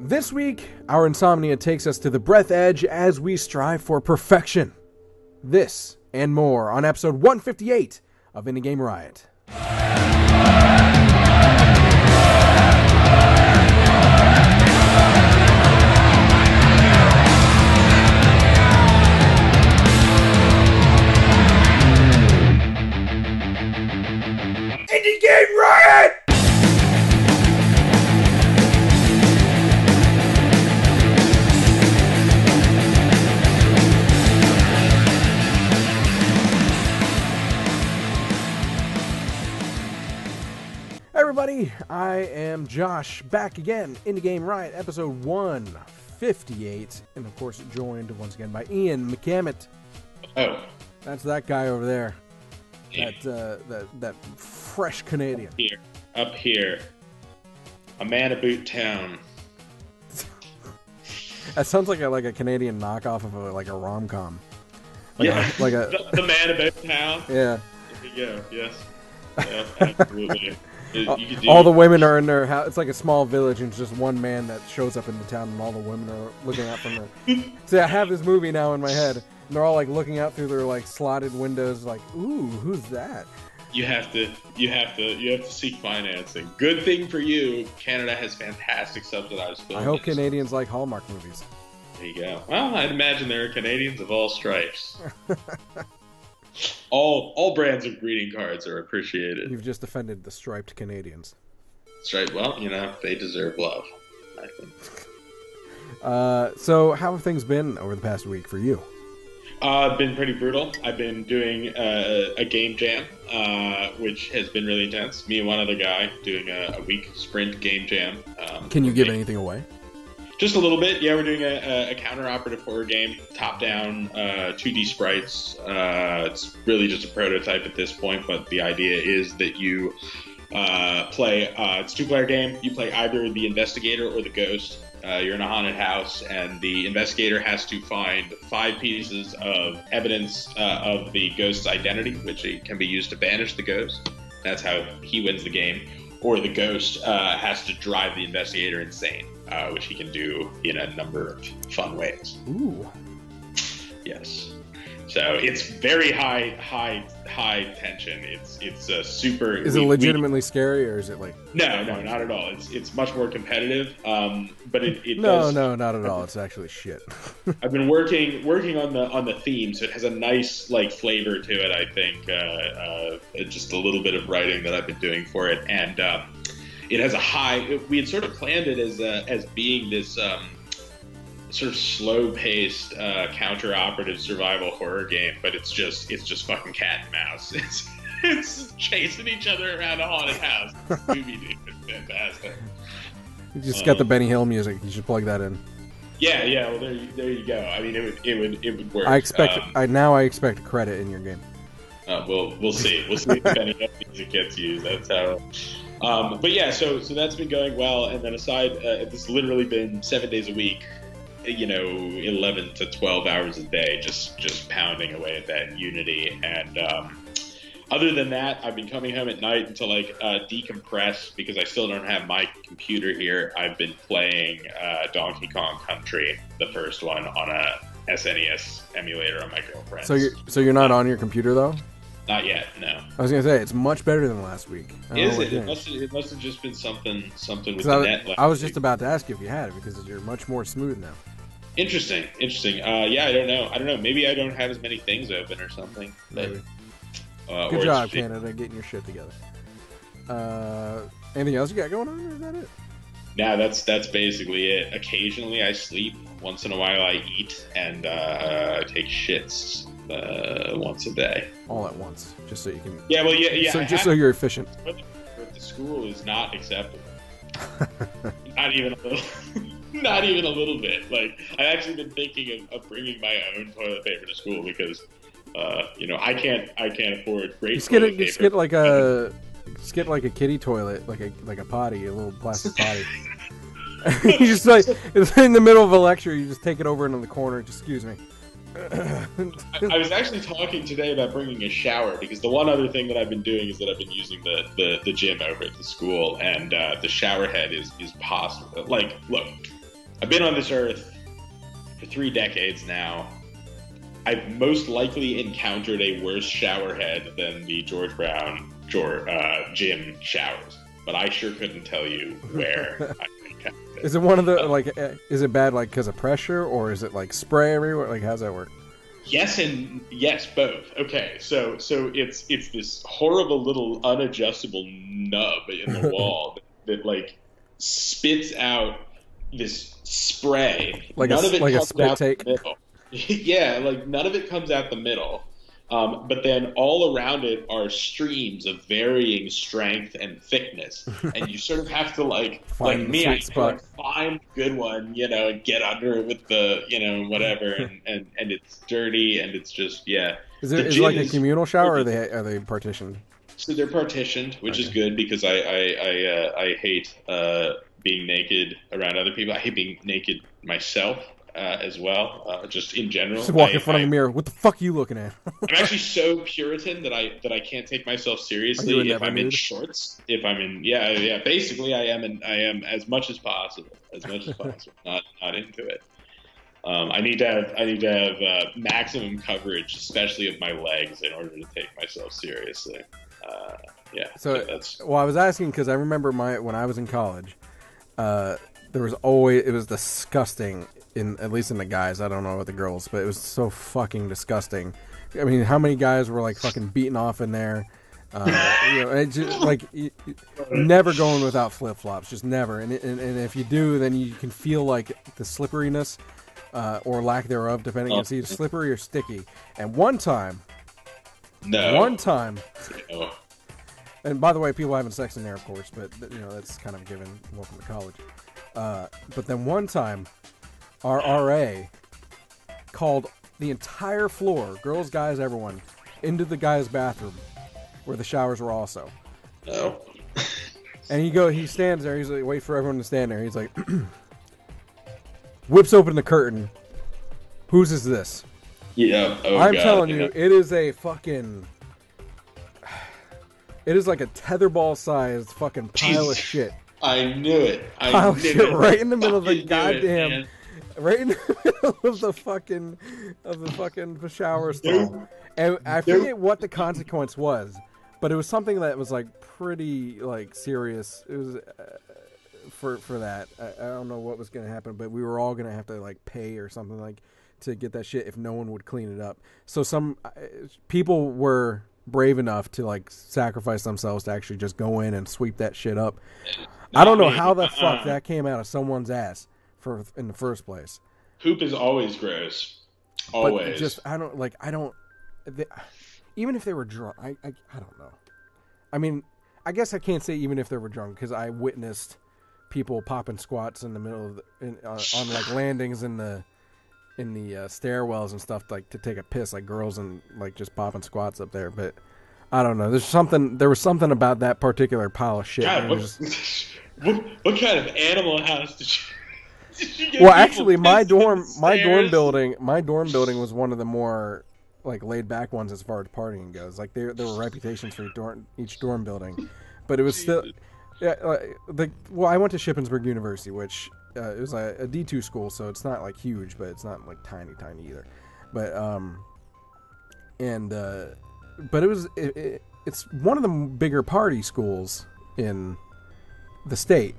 This week, our Insomnia takes us to the Breathedge as we strive for perfection. This and more on episode 158 of Indie Game Riot. Indie Game Riot! Everybody, I am Josh, back again, Indie Game Riot, episode 158, and of course joined once again by Ian McCammett. Oh. That's that guy over there. Yeah. That fresh Canadian. Up here. A man about town. That sounds like a Canadian knockoff of a rom-com. The man about town? Yeah. There you go, yes. Yeah, absolutely. All the women are in their house. It's like a small village, and it's just one man that shows up in the town, and all the women are looking out from there. See, I have this movie now in my head, and they're all looking out through their slotted windows, ooh, who's that? You have to seek financing. Good thing for you, Canada has fantastic subsidized film. I hope Canadians like Hallmark movies. There you go. Well, I'd imagine there are Canadians of all stripes. All brands of greeting cards are appreciated. You've just offended the striped Canadians. Striped, well, they deserve love, I think. So how have things been over the past week for you? Been pretty brutal. I've been doing a game jam, which has been really intense. Me and one other guy doing a week sprint game jam. Can you give anything away? Just a little bit. Yeah, we're doing a counter-operative horror game, top-down, 2D sprites. It's really just a prototype at this point, but the idea is that you play, it's a two-player game. You play either the investigator or the ghost. You're in a haunted house, and the investigator has to find 5 pieces of evidence of the ghost's identity, which can be used to banish the ghost. That's how he wins the game. Or the ghost has to drive the investigator insane, which he can do in a number of fun ways. Ooh. Yes. So it's very high tension. It's a super. Is it legitimately scary, or is it like? No, not at all. It's much more competitive. But it no, does. No, not at all. It's actually shit. I've been working on the theme, so it has a nice flavor to it. I think just a little bit of writing that I've been doing for it, and it has a high. We had sort of planned it as being this. Sort of slow-paced counter-operative survival horror game, but it's just fucking cat and mouse. It's chasing each other around a haunted house. Scooby-Doo, it's fantastic. You just got the Benny Hill music. You should plug that in. Yeah. Well, there you go. I mean, it would work. I expect credit in your game. We'll see. We'll see if Benny Hill music gets used. That's how. But yeah, so that's been going well. And then aside, it's literally been 7 days a week. 11 to 12 hours a day, just pounding away at that Unity. And other than that, I've been coming home at night to decompress because I still don't have my computer here. I've been playing Donkey Kong Country, the first one, on a SNES emulator on my girlfriend's. So you're not on your computer though? Not yet, no. I was gonna say it's much better than last week. Is it? It must have just been something with the net. I was just about to ask you if you had it because you're much more smooth now. Interesting. Yeah, I don't know. Maybe I don't have as many things open or something. Maybe. Good job, Canada, getting your shit together. Anything else you got going on, or is that it? No, that's basically it. Occasionally I sleep. Once in a while I eat and take shits once a day. All at once, just so you can. Yeah, well, yeah. So you're efficient. But the school is not acceptable. Not even a little. Not even a little bit. I've actually been thinking of bringing my own toilet paper to school because, I can't afford great. Just get like a kiddie toilet, like a potty, a little plastic potty. You just it's in the middle of a lecture. You just take it over into the corner. Excuse me. I was actually talking today about bringing a shower because the one other thing that I've been doing is that I've been using the gym over at the school, and the shower head is possible. Like, look, I've been on this earth for 3 decades now. I've most likely encountered a worse shower head than the George Brown gym showers, but I sure couldn't tell you where I encountered it. Is it one of the, like, is it bad, like, because of pressure, or is it, like, spray everywhere? Like, how's that work? Yes and yes, both. Okay, so it's this horrible little unadjustable nub in the wall that like spits out this spray. Like none of it like comes a spit out take? the middle. Yeah, like none of it comes out the middle. But then all around it are streams of varying strength and thickness, and you sort of have to find me, I spot. Find a good one, and get under it with the, whatever, and it's dirty, and it's just, yeah. Is it like a communal shower, or are they partitioned? So they're partitioned, which is good because I hate being naked around other people. I hate being naked myself. As well, just in general. Just walk in front of the mirror. What the fuck are you looking at? I'm actually so Puritan that I can't take myself seriously if I'm in shorts. If I'm in, basically I am as much as possible, not into it. I need to have maximum coverage, especially of my legs, in order to take myself seriously. So I was asking because I remember when I was in college, it was disgusting. At least in the guys, I don't know about the girls, but it was so fucking disgusting. I mean, how many guys were like fucking beaten off in there? It's just, like never going without flip flops, just never. And if you do, then you can feel like the slipperiness or lack thereof, depending on it's either slippery or sticky. And one time, and by the way, people having sex in there, of course, but that's kind of a given. Welcome to college. But then one time, our RA called the entire floor, girls, guys, everyone, into the guy's bathroom where the showers were also. Oh. And he stands there, he's like, wait for everyone to stand there. He's like, whips open the curtain. Whose is this? Yeah. Oh, I'm telling you, it is a fucking... It is like a tetherball sized fucking pile of shit. I knew it. Pile of shit right in the middle of the goddamn... Right in the middle of the fucking shower stall. And I forget what the consequence was, but it was something that was like pretty like serious. It was for that. I don't know what was going to happen, but we were all going to have to like pay or something like to get that shit if no one would clean it up. So some people were brave enough to like sacrifice themselves to actually just go in and sweep that shit up. I don't know how the fuck that came out of someone's ass in the first place. Poop is always gross. Always. But even if they were drunk, I don't know. I mean, I guess I can't say even if they were drunk because I witnessed people popping squats in the middle of on like landings in the stairwells and stuff, like to take a piss, like girls and like just popping squats up there. But I don't know. There was something about that particular pile of shit. God, what kind of animal house did you? Well, actually, my dorm building was one of the more like laid back ones as far as partying goes. Like there were reputations for each dorm building, but it was still, yeah. I went to Shippensburg University, which it was a D2 school, so it's not like huge, but it's not like tiny either. But but it's one of the bigger party schools in the state,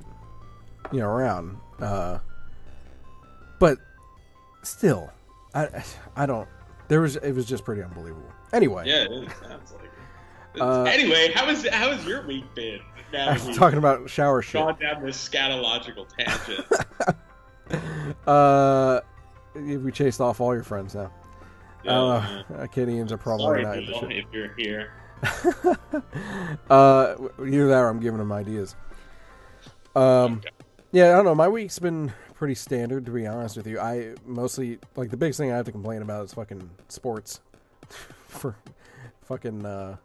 around. But still, I don't. It was just pretty unbelievable. Anyway. Yeah, it sounds like it. Anyway, how has your week been? I was talking about shower shit. Gone down this scatological tangent. We chased off all your friends now. Acadians are probably not in the shit. If you're here. Either that or I'm giving them ideas. Okay. Yeah, I don't know. My week's been pretty standard, to be honest with you. I mostly, like, the biggest thing I have to complain about is fucking sports. For fucking,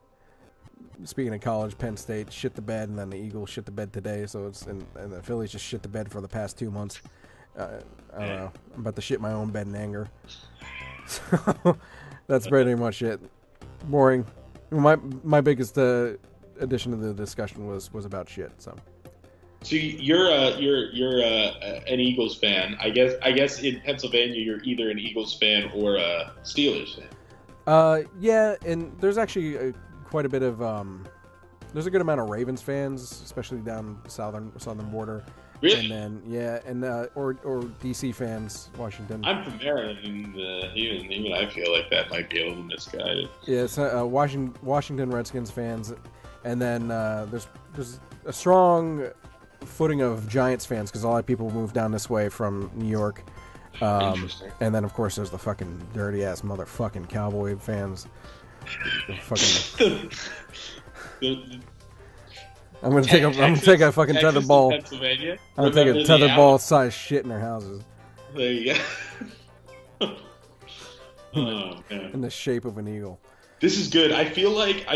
speaking of college, Penn State shit the bed, and then the Eagles shit the bed today, and the Phillies just shit the bed for the past 2 months. I don't know. I'm about to shit my own bed in anger. So, that's pretty much it. Boring. My biggest addition to the discussion was about shit, so. So you're an Eagles fan. I guess in Pennsylvania you're either an Eagles fan or a Steelers fan. Yeah, and there's actually quite a bit of there's a good amount of Ravens fans, especially down the southern border. Really? And then or DC fans, Washington. I'm from Maryland, and even I feel like that might be a little misguided. Yeah, it's Washington Redskins fans, and then there's a strong footing of Giants fans because a lot of people moved down this way from New York. Interesting. And then of course there's the fucking dirty ass motherfucking Cowboy fans. I'm gonna take a fucking Texas tetherball. Pennsylvania. I'm gonna take a tetherball sized shit in their houses. There you go. Oh man. In the shape of an eagle. This is good. I feel like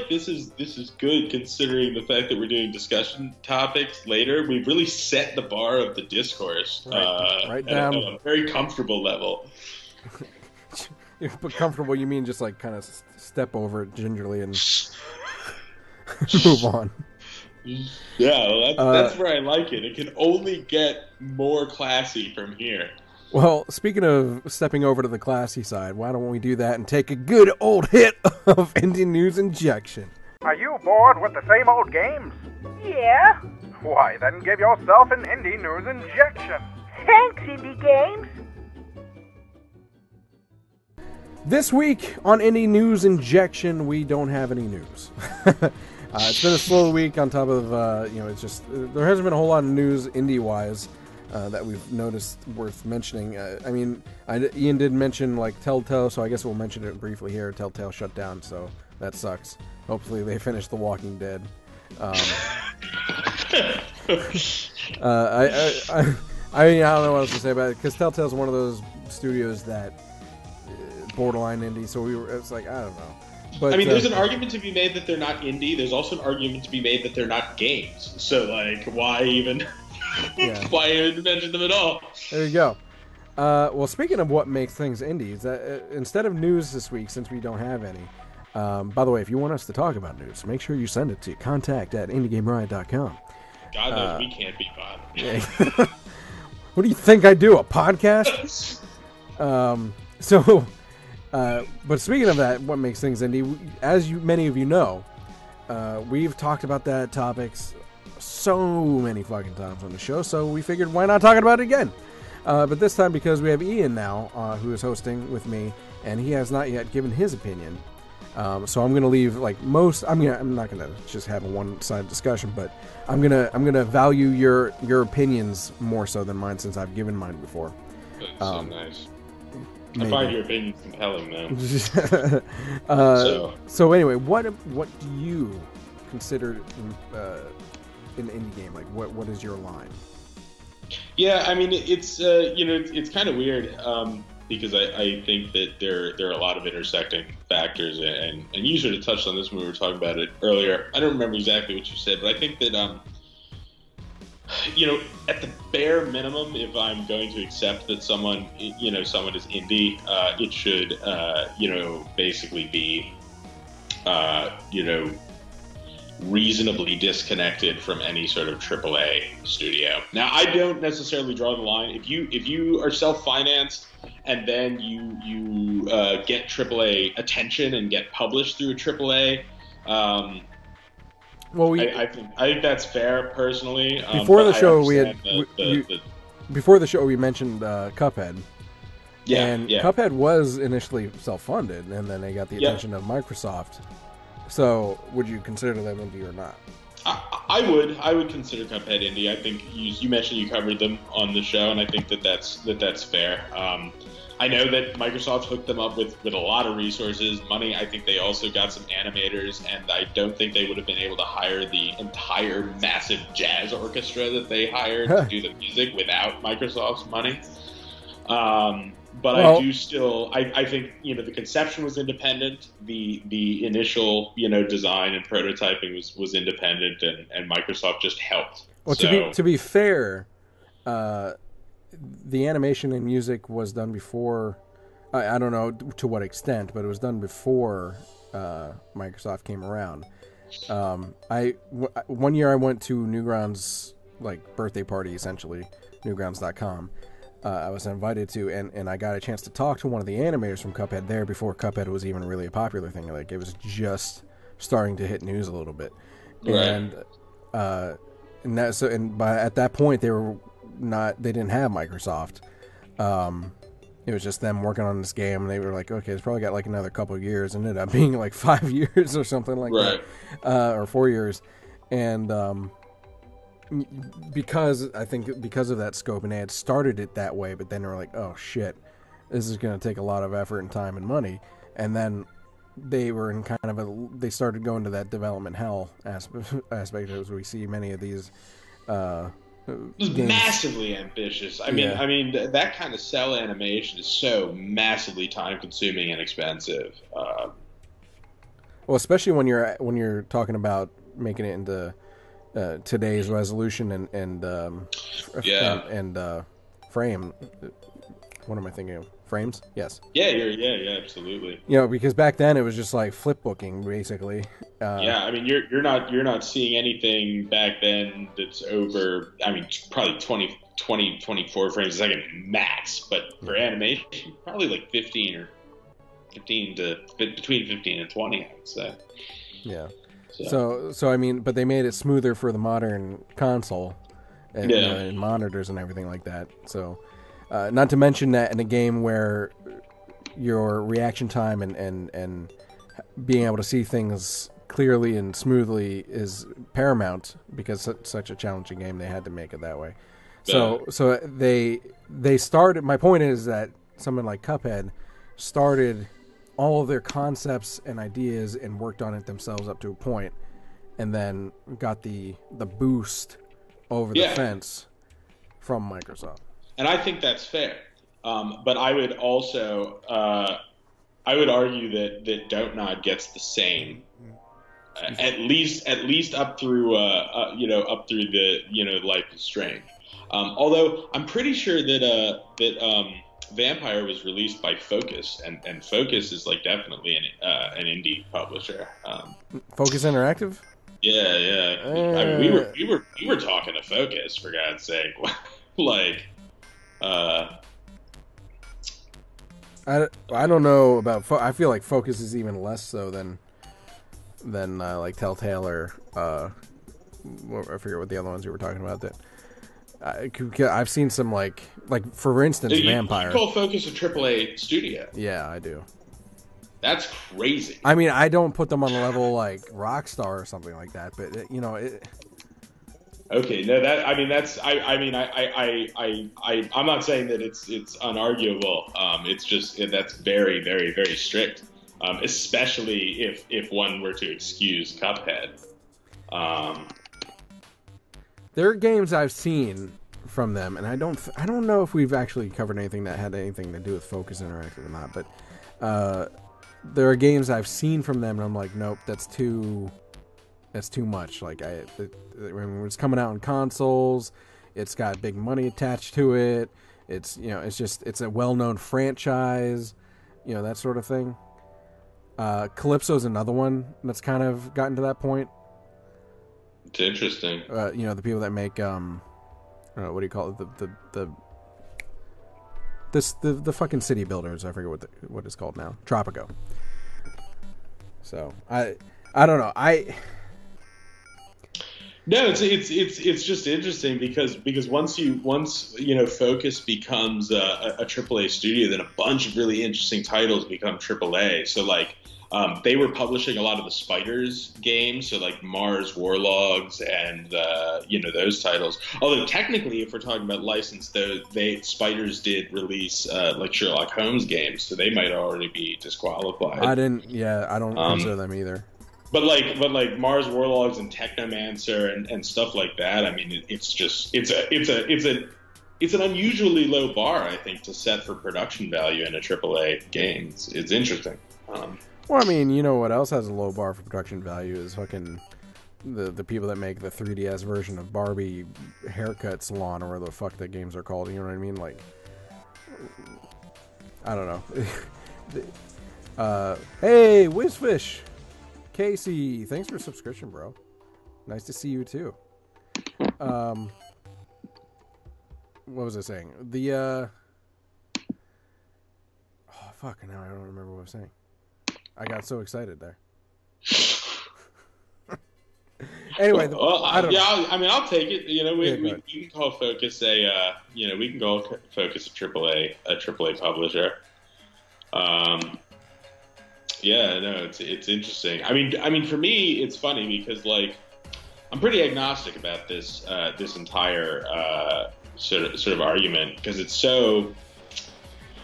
this is good considering the fact that we're doing discussion topics later. We've really set the bar of the discourse right down at a very comfortable level. But comfortable, you mean just like kind of step over it gingerly and move on. Yeah, well, that's where I like it. It can only get more classy from here. Well, speaking of stepping over to the classy side, why don't we do that and take a good old hit of Indie News Injection? Are you bored with the same old games? Yeah. Why, then give yourself an Indie News Injection. Thanks, Indie Games. This week on Indie News Injection, we don't have any news. It's been a slow week on top of, it's just, there hasn't been a whole lot of news indie-wise that we've noticed worth mentioning. Ian did mention, like, Telltale, so I guess we'll mention it briefly here. Telltale shut down, so that sucks. Hopefully they finish The Walking Dead. I don't know what else to say about it, because Telltale's one of those studios that borderline indie, so it's like, I don't know. But, there's an argument to be made that they're not indie. There's also an argument to be made that they're not games. So, like, why even why even mention them at all? There you go. Well, speaking of what makes things indie, is that instead of news this week, since we don't have any, by the way, if you want us to talk about news, make sure you send it to contact@indiegameriot.com. God knows we can't be bothered. Yeah. What do you think I do, a podcast? But speaking of that, what makes things indie, as many of you know, we've talked about that topics so many fucking times on the show, so we figured why not talk about it again? But this time, because we have Ian now, who is hosting with me, and he has not yet given his opinion. So I'm going to leave, like, I'm not going to just have a one-sided discussion, but I'm gonna value your opinions more so than mine, since I've given mine before. That's so nice. Maybe. I find your opinion compelling, man. So anyway, what do you consider an indie game? Like, what is your line? Yeah, it's kind of weird because I think that there are a lot of intersecting factors, and you sort of touched on this when we were talking about it earlier. I don't remember exactly what you said, but I think that at the bare minimum, if I'm going to accept that someone is indie, it should, basically be, reasonably disconnected from any sort of AAA studio. Now, I don't necessarily draw the line. If you are self-financed and then you get AAA attention and get published through a AAA, well, I think that's fair, personally. Before the show, before the show we mentioned Cuphead. Yeah, and Cuphead was initially self-funded, and then they got the attention of Microsoft. So, would you consider them indie or not? I would consider Cuphead indie. I think you mentioned you covered them on the show, and I think that's fair. I know that Microsoft hooked them up with a lot of resources, money. I think they also got some animators, and I don't think they would have been able to hire the entire massive jazz orchestra that they hired to do the music without Microsoft's money. But I do still, I think, the conception was independent. The initial, design and prototyping was independent, and Microsoft just helped. Well, to be fair, the animation and music was done before. I don't know to what extent, but it was done before Microsoft came around. One year I went to Newgrounds like birthday party, essentially, Newgrounds.com. I was invited to, and I got a chance to talk to one of the animators from Cuphead there before Cuphead was even really a popular thing. Like, it was just starting to hit news a little bit. Right. And at that point they didn't have Microsoft. It was just them working on this game, and they were like, okay, it's probably got like another couple of years, and it ended up being like 5 years or something like that, or 4 years. And because of that scope, and they had started it that way, but then they were like, oh shit, this is going to take a lot of effort and time and money. And then they were in they started going to that development hell aspect, as we see many of these it was massively ambitious. I mean, that kind of cell animation is so massively time consuming and expensive. Well, especially when you're talking about making it into today's resolution and frame. What am I thinking of? Frames? Yes. Yeah, absolutely. You know, because back then it was just like flip booking, basically. I mean, you're not seeing anything back then that's over. I mean, probably 24 frames a second max, but for animation, probably like 15 to between 15 and 20, I would say. Yeah. So I mean, but they made it smoother for the modern console and monitors and everything like that. So. Not to mention that in a game where your reaction time and being able to see things clearly and smoothly is paramount, because it's such a challenging game, they had to make it that way. So they started. My point is that someone like Cuphead started all of their concepts and ideas and worked on it themselves up to a point, and then got the boost over the fence from Microsoft. And I think that's fair. But I would also argue that Don't Nod gets the same, at least up through the Life is Strange. Although I'm pretty sure that Vampire was released by Focus, and Focus is like definitely an indie publisher. Focus Interactive. Yeah. I mean, we were talking to Focus, for God's sake. Like. I don't know about. I feel like Focus is even less so than like Telltale or I forget what the other ones you were talking about. That I've seen some like for instance, Vampire. You call Focus a AAA studio? Yeah, I do. That's crazy. I mean, I don't put them on the level like Rockstar or something like that, but Okay, no, I'm not saying that it's unarguable. It's just that's very, very, very strict, especially if one were to excuse Cuphead. There are games I've seen from them, and I don't know if we've actually covered anything that had anything to do with Focus Interactive or not, but there are games I've seen from them, and I'm like, nope, that's too much. Like when it's coming out on consoles, it's got big money attached to it. It's it's a well-known franchise, that sort of thing. Calypso's another one that's kind of gotten to that point. It's interesting. The people that make what do you call it? The fucking city builders. I forget what it's called now. Tropico. So I don't know. No, it's just interesting because once Focus becomes a AAA studio, then a bunch of really interesting titles become AAA. So like they were publishing a lot of the Spiders games, so like Mars Warlogs and those titles. Although technically, if we're talking about license, Spiders did release like Sherlock Holmes games, so they might already be disqualified. I don't consider them either. But like Mars Warlogs and Technomancer and stuff like that. I mean, it's an unusually low bar, I think, to set for production value in a AAA game. It's interesting. Well, I mean, you know what else has a low bar for production value is fucking the people that make the 3DS version of Barbie Haircut Salon, or whatever the fuck the games are called. You know what I mean? Like, I don't know. Hey, Whizfish. Casey, thanks for subscription, bro. Nice to see you too. what was I saying? Oh fuck! Now I don't remember what I was saying. I got so excited there. Anyway, I don't know. I mean, I'll take it. You know, we can call Focus we can call Focus a AAA publisher. Yeah, no, it's interesting. I mean, for me, it's funny because like I'm pretty agnostic about this entire sort of argument because it's so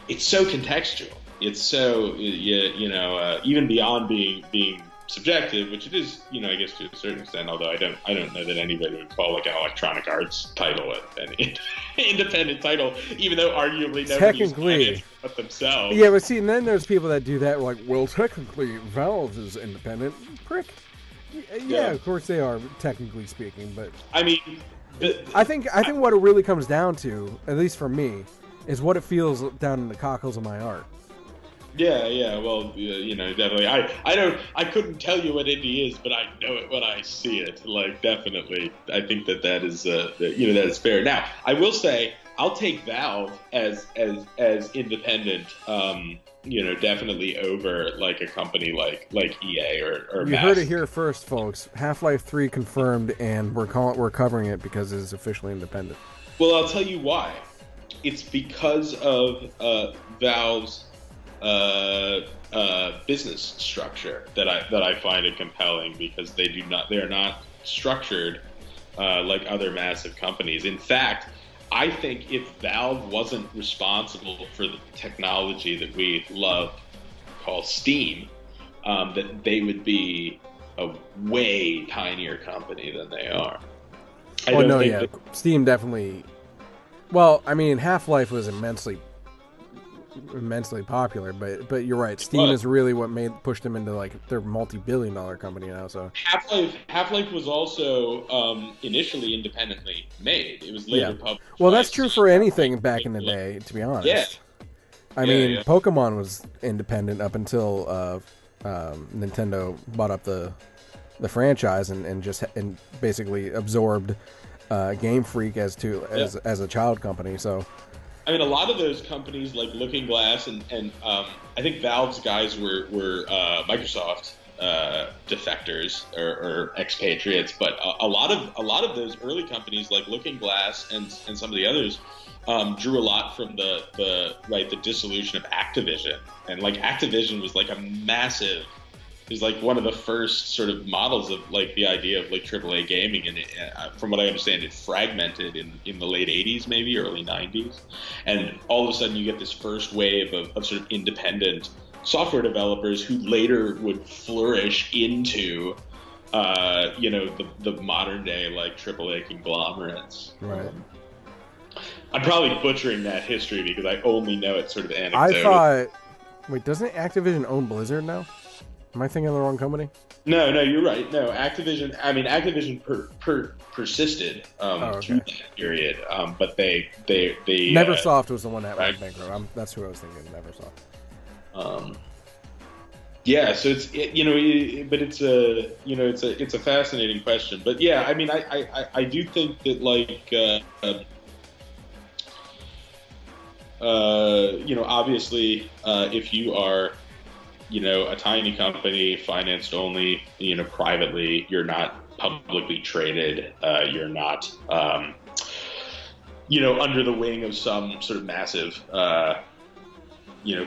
contextual. It's so even beyond being subjective, which it is, I guess to a certain extent. Although I don't know that anybody would call like an Electronic Arts title an independent title, even though arguably nobody's done it but themselves. Yeah, but see, and then there's people that do that, like, well, technically Valve is independent. Prick. Yeah, of course they are, technically speaking, but I mean, I think what it really comes down to, at least for me, is what it feels down in the cockles of my heart. Yeah. Well, definitely. I couldn't tell you what indie is, but I know it when I see it. Like, definitely, I think that is that is fair. Now, I will say, I'll take Valve as independent. Definitely over like a company like EA or. You heard it here first, folks. Half-Life 3 confirmed, and we're covering it because it is officially independent. Well, I'll tell you why. It's because of Valve's business structure that I find it compelling because they are not structured like other massive companies. In fact, I think if Valve wasn't responsible for the technology that we love called Steam, that they would be a way tinier company than they are. Steam definitely. Well, I mean, Half-Life was immensely popular, but you're right. Steam is really what pushed them into like their multi-billion-dollar company now. So Half-Life was also initially independently made. It was later published. Well, that's true for anything back in the day, to be honest. Yeah. I mean, Pokemon was independent up until Nintendo bought up the franchise and basically absorbed Game Freak as a child company. So. I mean, a lot of those companies like Looking Glass and I think Valve's guys were Microsoft defectors or expatriates, but a lot of those early companies like Looking Glass and some of the others drew a lot from the dissolution of Activision, and like Activision was like a massive. It was like one of the first sort of models of like the idea of like AAA gaming, and from what I understand, it fragmented in the late 80s, maybe early 90s, and all of a sudden you get this first wave of sort of independent software developers who later would flourish into, the modern day like AAA conglomerates. Right. I'm probably butchering that history because I only know it sort of anecdotally. I thought, wait, doesn't Activision own Blizzard now? Am I thinking of the wrong company? No, you're right. No, Activision. I mean, Activision persisted through that period, but they Neversoft was the one that went bankrupt. That's who I was thinking. Neversoft. Yeah, so it's a fascinating question. But yeah, I mean, I do think that like obviously if you are a tiny company financed only, privately, you're not publicly traded, you're not, under the wing of some sort of massive,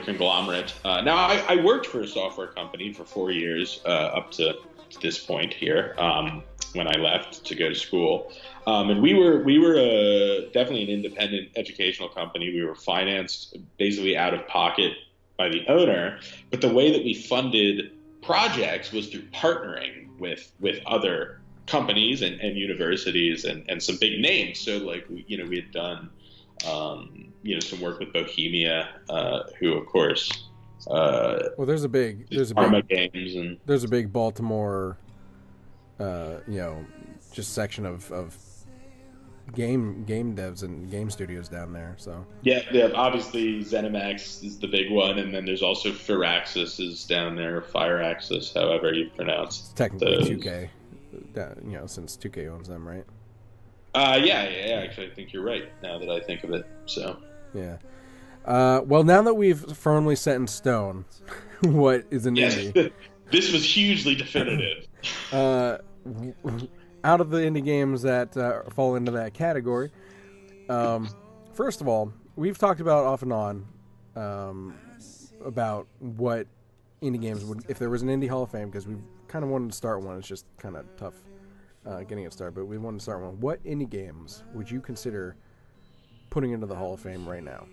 conglomerate. Now, I worked for a software company for 4 years up to this point here when I left to go to school. And we were definitely an independent educational company. We were financed basically out of pocket by the owner, but the way that we funded projects was through partnering with other companies and universities and some big names. So like we had done some work with Bohemia, who of course there's a big games and there's a big Baltimore just section of game devs and game studios down there. So yeah, obviously ZeniMax is the big one, and then there's also Firaxis is down there, Firaxis, however you pronounce. It's technically 2K, since 2K owns them, right? Yeah. Actually, I think you're right. Now that I think of it, so Yeah. Well, now that we've firmly set in stone what is an indie, this was hugely definitive. out of the indie games that fall into that category, first of all, we've talked about off and on about what indie games would, if there was an indie Hall of Fame, because we kind of wanted to start one. It's just kind of tough getting it started, but we wanted to start one. What indie games would you consider putting into the Hall of Fame right now?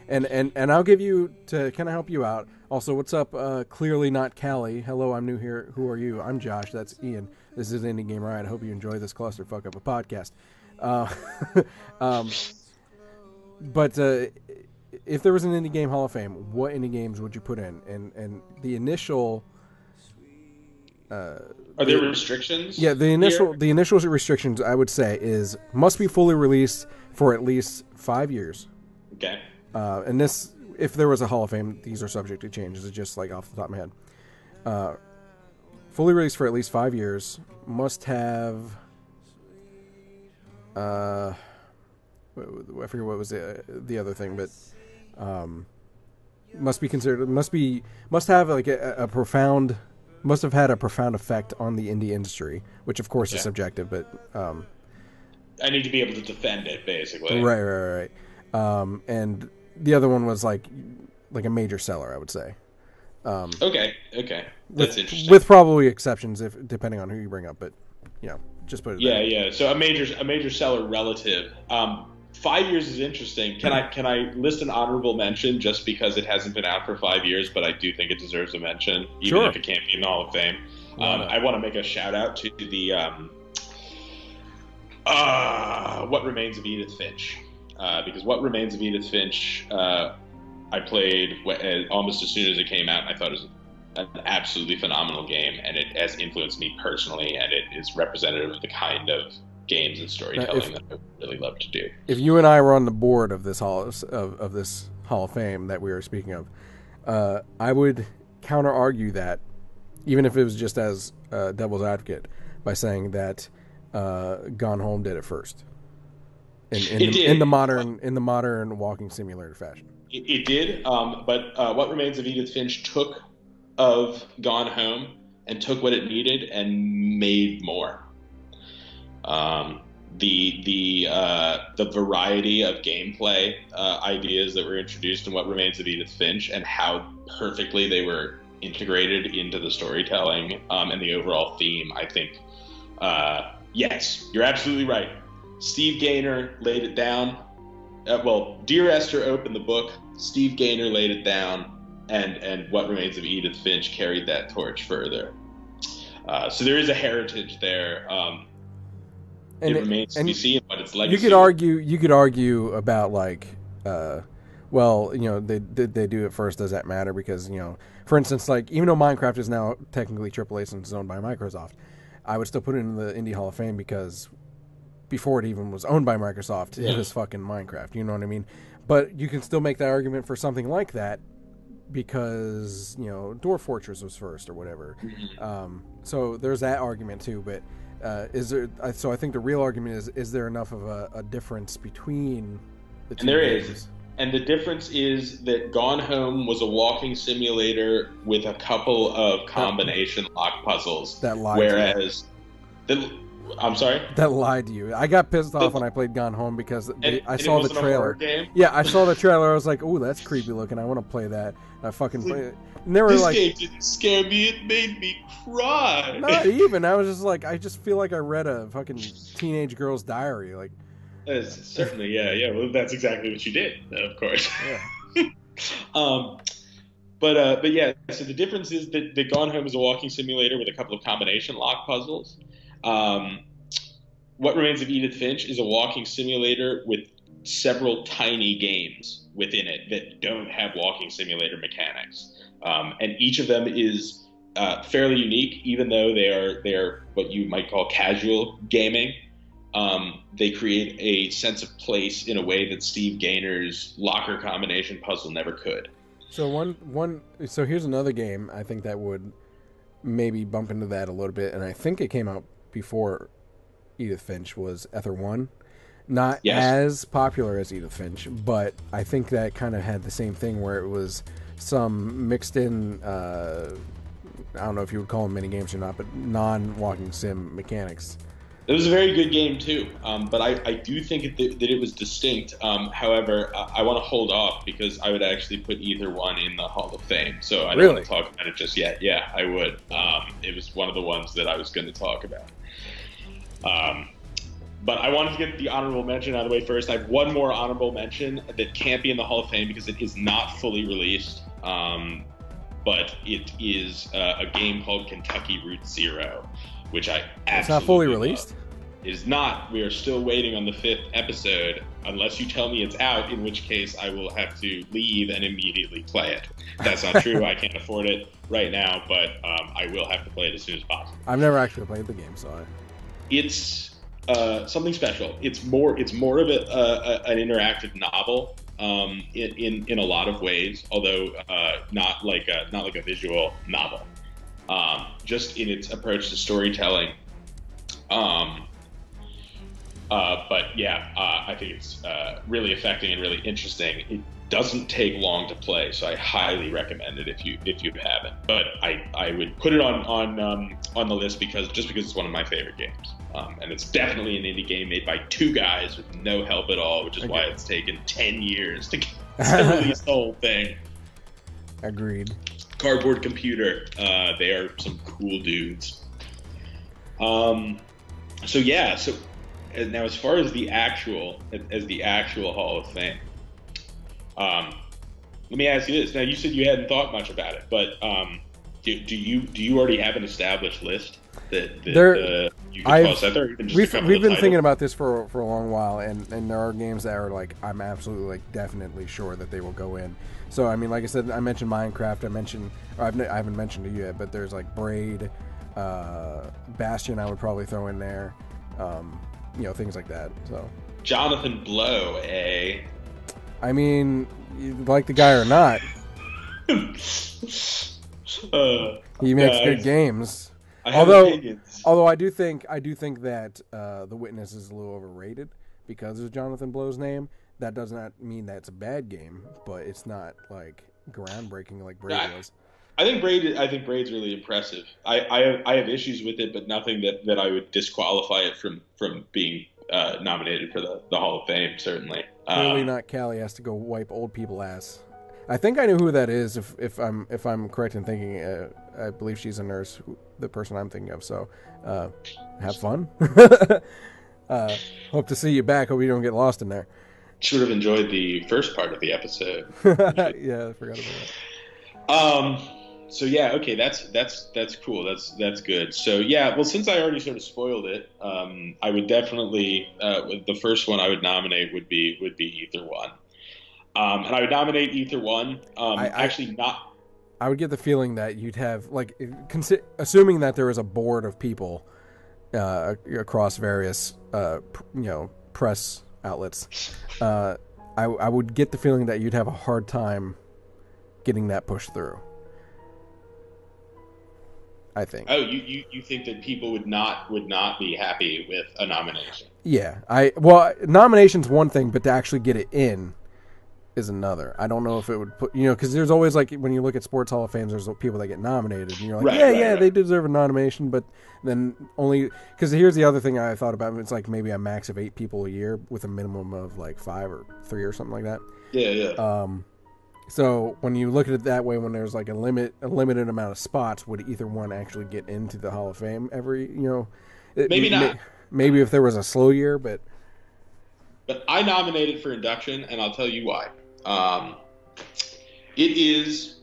And I'll give you, to kind of help you out. Also, what's up? Clearly not Callie. Hello, I'm new here. Who are you? I'm Josh. That's Ian. This is Indie Game Riot. I hope you enjoy this clusterfuck of a podcast. But if there was an indie game Hall of Fame, what indie games would you put in? And the initial. Are there restrictions? Yeah, the initial restrictions I would say is must be fully released for at least 5 years. Okay. And this, if there was a Hall of Fame, these are subject to change. This is just like off the top of my head. Fully released for at least 5 years. Must have. I forget what was the other thing, but must be considered. Must have like a profound. Must have had a profound effect on the indie industry, which of course is subjective, but I need to be able to defend it, basically. Right. And the other one was like a major seller, I would say. Okay, that's interesting. With probably exceptions, if depending on who you bring up, but just put it. Yeah. So a major seller relative. 5 years is interesting. Can I list an honorable mention just because it hasn't been out for 5 years, but I do think it deserves a mention, even if it can't be in the Hall of Fame. I want to make a shout out to the What Remains of Edith Finch, because What Remains of Edith Finch I played almost as soon as it came out, and I thought it was an absolutely phenomenal game, and it has influenced me personally, and it is representative of the kind of games and storytelling that I really love to do. If you and I were on the board of this Hall of Fame that we were speaking of, I would counter argue that, even if it was just as devil's advocate, by saying that Gone Home did it first in the modern walking simulator fashion. It did, but What Remains of Edith Finch took of Gone Home and took what it needed and made more. The variety of gameplay ideas that were introduced in What Remains of Edith Finch and how perfectly they were integrated into the storytelling and the overall theme, I think, yes, you're absolutely right. Steve Gaynor laid it down. Dear Esther opened the book. Steve Gaynor laid it down, and What Remains of Edith Finch carried that torch further. So there is a heritage there. It remains to be seen what it's legacy. You could argue about like, they do it first. Does that matter? Because for instance, like even though Minecraft is now technically AAA since it's owned by Microsoft, I would still put it in the Indie Hall of Fame because before it even was owned by Microsoft, it was fucking Minecraft. You know what I mean? But you can still make that argument for something like that because Dwarf Fortress was first or whatever. Mm-hmm. So there's that argument too. But is there? So I think the real argument is there enough of a difference between the two? And there games? is. And the difference is that Gone Home was a walking simulator with a couple of combination lock puzzles. That lied. Whereas, I'm sorry? That lied to you. I got pissed off when I played Gone Home because I saw the trailer. A horror game? Yeah, I saw the trailer. I was like, "Ooh, that's creepy looking. I want to play that." I fucking played it. And they were this like, game didn't scare me. It made me cry. Not even. I was just like, I just feel like I read a fucking teenage girl's diary. Like, certainly, yeah. Well, that's exactly what you did, of course. Yeah. But yeah. So the difference is that Gone Home is a walking simulator with a couple of combination lock puzzles. What Remains of Edith Finch is a walking simulator with several tiny games within it that don't have walking simulator mechanics, and each of them is fairly unique, even though they are what you might call casual gaming. They create a sense of place in a way that Steve Gaynor's locker combination puzzle never could. So So here's another game I think that would maybe bump into that a little bit, and I think it came out before Edith Finch, was Ether 1. Not Yes. as popular as Edith Finch, but I think that kind of had the same thing where it was some mixed in, I don't know if you would call them mini games or not, but non-walking sim mechanics. It was a very good game too, but I do think that it was distinct. However, I want to hold off because I would actually put either one in the Hall of Fame. So I don't want to talk about it just yet. Yeah, I would. It was one of the ones that I was going to talk about. But I wanted to get the honorable mention out of the way first. I have one more honorable mention that can't be in the Hall of Fame because it is not fully released. But it is a game called Kentucky Route Zero, which I absolutely It's not fully love. released? It is not. We are still waiting on the 5th episode, unless you tell me it's out, in which case I will have to leave and immediately play it. That's not true. I can't afford it right now, but I will have to play it as soon as possible. I've never actually played the game, so It's something special. It's more of an interactive novel in a lot of ways, although not like a visual novel. Just in its approach to storytelling. But yeah, I think it's really affecting and really interesting. It doesn't take long to play, so I highly recommend it if you haven't. But I would put it on the list because it's one of my favorite games, and it's definitely an indie game made by 2 guys with no help at all, which is why it's taken 10 years to release the whole thing. agreed. Cardboard Computer. They are some cool dudes. So now as far as the actual Hall of Fame, let me ask you this. Now you said you hadn't thought much about it, but do you already have an established list that you can toss out there? Or even just We've a couple been of titles? thinking about this for a long while, and there are games that are like I'm absolutely like definitely sure that they will go in. So I mean, like I said, I mentioned Minecraft. I haven't mentioned it yet, but there's like Braid, Bastion. I would probably throw in there. Things like that. So Jonathan Blow, eh? I mean, you like the guy or not, he makes good games. Although I do think that The Witness is a little overrated because of Jonathan Blow's name. That does not mean that it's a bad game, but it's not like groundbreaking like Braid was. I think Braid's really impressive. I have issues with it, but nothing that I would disqualify it from being nominated for the Hall of Fame. Certainly, Clearly not. Callie has to go wipe old people ass. I think I know who that is. If I'm correct in thinking, I believe she's a nurse. The person I'm thinking of. So, have fun. Hope to see you back. Hope you don't get lost in there. Should have enjoyed the first part of the episode. Yeah, I forgot about that. So yeah, okay, that's cool. That's good. So yeah, well, since I already sort of spoiled it, I would definitely the first one I would nominate would be Ether One, and I would nominate Ether One. I would get the feeling that you'd have like, assuming that there was a board of people across various press outlets. I would get the feeling that you'd have a hard time getting that pushed through. I think. Oh, you think that people would not be happy with a nomination? Yeah, nomination's one thing, but to actually get it in is another. I don't know if it would put, because there's always like when you look at sports Hall of Fames, there's people that get nominated, and you're like, right. They deserve a nomination, but then only because here's the other thing I thought about. It's like maybe a max of 8 people a year with a minimum of like 5 or 3 or something like that. Yeah. So when you look at it that way, when there's like a limited amount of spots, would either one actually get into the Hall of Fame every, maybe not. Maybe if there was a slow year, but I nominated for induction, and I'll tell you why. It is,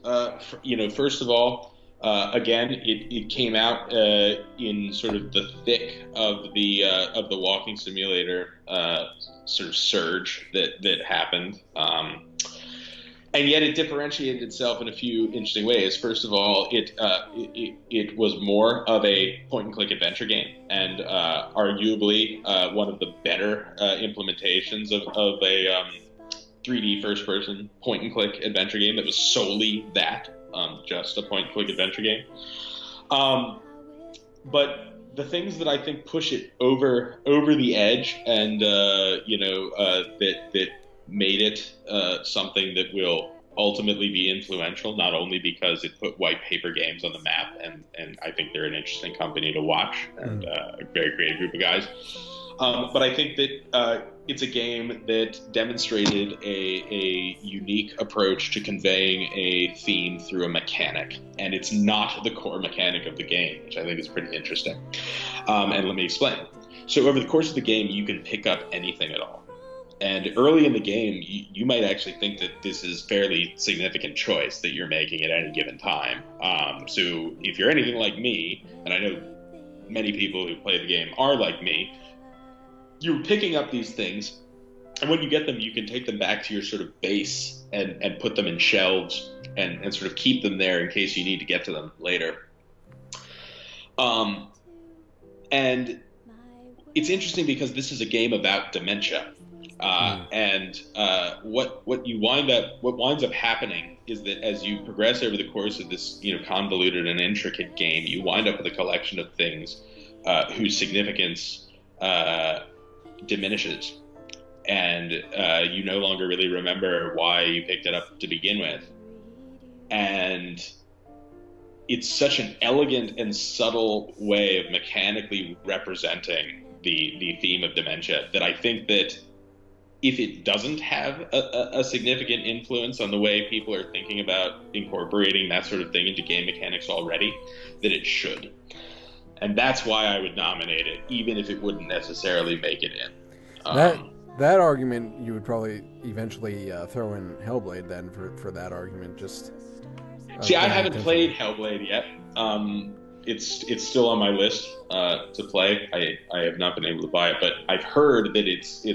first of all, again, it came out in sort of the thick of the walking simulator sort of surge that happened. And yet it differentiated itself in a few interesting ways. First of all, it was more of a point-and-click adventure game, and arguably one of the better implementations of a 3D first-person point-and-click adventure game that was solely that, just a point-and-click adventure game. But the things that I think push it over the edge, and that made it something that will ultimately be influential, not only because it put white paper games on the map, and I think they're an interesting company to watch, and a very creative group of guys. But I think that it's a game that demonstrated a unique approach to conveying a theme through a mechanic. And it's not the core mechanic of the game, which I think is pretty interesting. And let me explain. So over the course of the game, you can pick up anything at all. And early in the game, you might actually think that this is fairly significant choice that you're making at any given time. So if you're anything like me, and I know many people who play the game are like me, you're picking up these things, and when you get them, you can take them back to your sort of base and put them in shelves and sort of keep them there in case you need to get to them later. And it's interesting because this is a game about dementia. And what winds up happening is that as you progress over the course of this, convoluted and intricate game, you wind up with a collection of things whose significance diminishes, and you no longer really remember why you picked it up to begin with. And it's such an elegant and subtle way of mechanically representing the theme of dementia that I think that if it doesn't have a significant influence on the way people are thinking about incorporating that sort of thing into game mechanics already, that it should. And that's why I would nominate it, even if it wouldn't necessarily make it in. That argument, you would probably eventually throw in Hellblade then for that argument. Just see, I haven't played Hellblade yet. It's still on my list to play. I have not been able to buy it, but I've heard that it's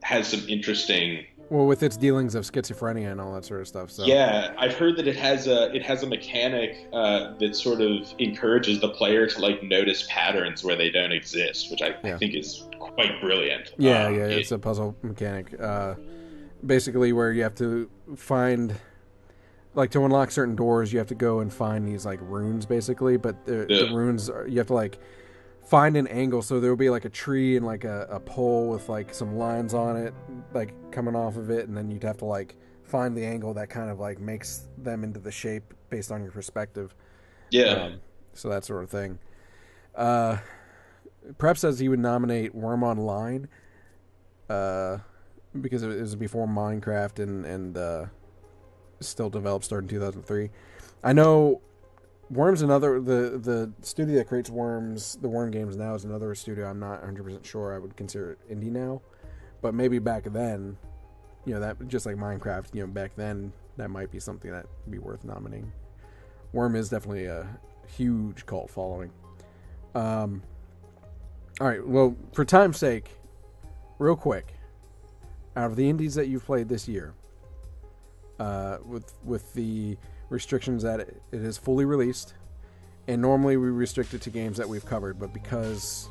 has some interesting. Well, with its dealings of schizophrenia and all that sort of stuff. So. Yeah, I've heard that it has a mechanic that sort of encourages the player to notice patterns where they don't exist, which I think is quite brilliant. Yeah, it's a puzzle mechanic. Basically, where you have to find, to unlock certain doors, you have to go and find these runes, basically. But the runes you have to find an angle, so there will be a tree and a pole with some lines on it coming off of it, and then you'd have to find the angle that kind of makes them into the shape based on your perspective. So that sort of thing. Perhaps says he would nominate Worm Online because it was before Minecraft and still developed, started in 2003. I know Worm's another, the studio that creates Worms, the Worm games now, is another studio I'm not 100% sure I would consider it indie now. But maybe back then, that just like Minecraft, back then, that might be something that would be worth nominating. Worm is definitely a huge cult following. All right, well, for time's sake, real quick, out of the indies that you've played this year, with the restrictions that it is fully released, and normally we restrict it to games that we've covered, but because,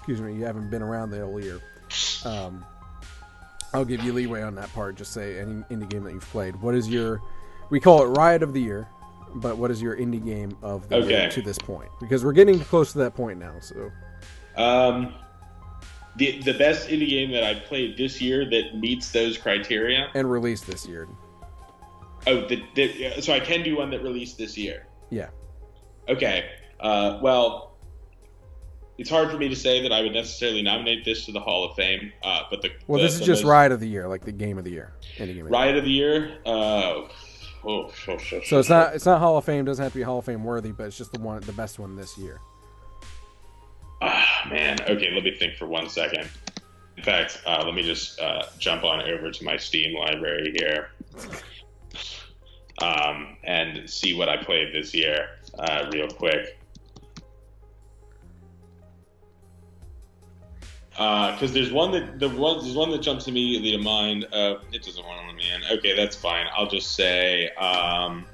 you haven't been around the whole year, I'll give you leeway on that part. Just say any indie game that you've played. What is your, we call it Riot of the Year, but what is your indie game of the year to this point? Because we're getting close to that point now, so. The best indie game that I've played this year that meets those criteria. And released this year. Oh, so I can do one that released this year? Yeah. Okay. Well, it's hard for me to say that I would necessarily nominate this to the Hall of Fame. But this is just Riot of the Year, like the game of the year. Indie game of Riot of the Year? So it's not Hall of Fame, doesn't have to be Hall of Fame worthy, but it's just the best one this year. Man. Okay, let me think for 1 second. In fact, let me just jump on over to my Steam library here and see what I played this year real quick. Because there's one that jumps immediately to mind. It doesn't want to let me in. Okay, that's fine. I'll just say. It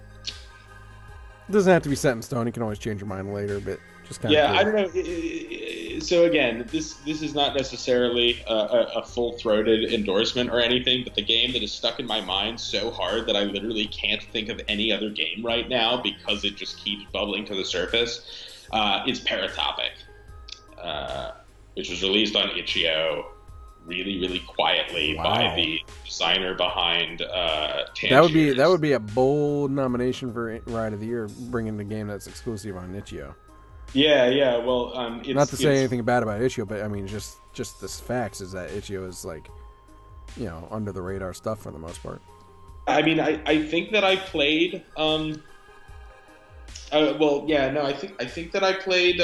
doesn't have to be set in stone. You can always change your mind later, but just kind of. Yeah, I don't know. So again, this is not necessarily a full-throated endorsement or anything, but the game that is stuck in my mind so hard that I literally can't think of any other game right now because it just keeps bubbling to the surface It's Paratopic, which was released on itch.io really, really quietly by the designer behind Tangiers. That would be a bold nomination for Riot of the Year, bringing the game that's exclusive on itch.io. Yeah. Well, not to say anything bad about itch.io, but I mean, just the facts is that itch.io is like, under the radar stuff for the most part. I mean, I think that I played. I think that I played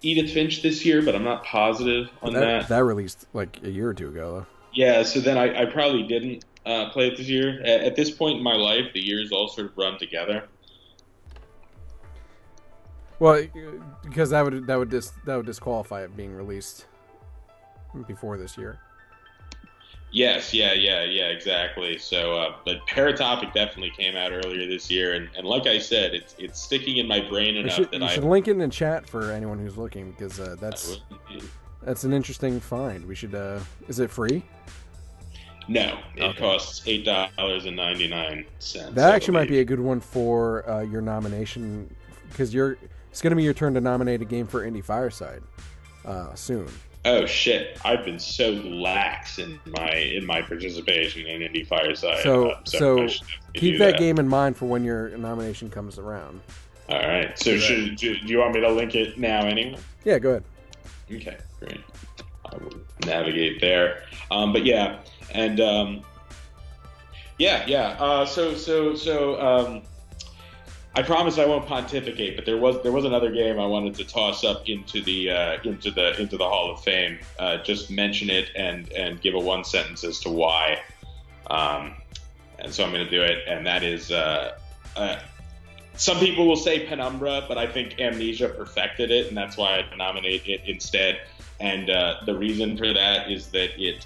Edith Finch this year, but I'm not positive on that. That released like a year or two ago, though. Yeah, so then I probably didn't play it this year. At this point in my life, the years all sort of run together. Well, because that would disqualify it being released before this year. Yes, yeah, exactly. So, but Paratopic definitely came out earlier this year, and like I said, it's sticking in my brain enough that I should link it in chat for anyone who's looking, because that's an interesting find. We should. Is it free? No, it costs $8.99. That actually might be a good one for your nomination, because it's going to be your turn to nominate a game for Indie Fireside soon. Oh shit! I've been so lax in my participation in Indie Fireside. So keep that game in mind for when your nomination comes around. All right. So do you want me to link it now anyway? Yeah, go ahead. Okay, great. I will navigate there. But yeah, and So I promise I won't pontificate, but there was another game I wanted to toss up into the Hall of Fame. Just mention it and give a one sentence as to why. And so I'm going to do it, and that is some people will say Penumbra, but I think Amnesia perfected it, and that's why I nominate it instead. And the reason for that is that it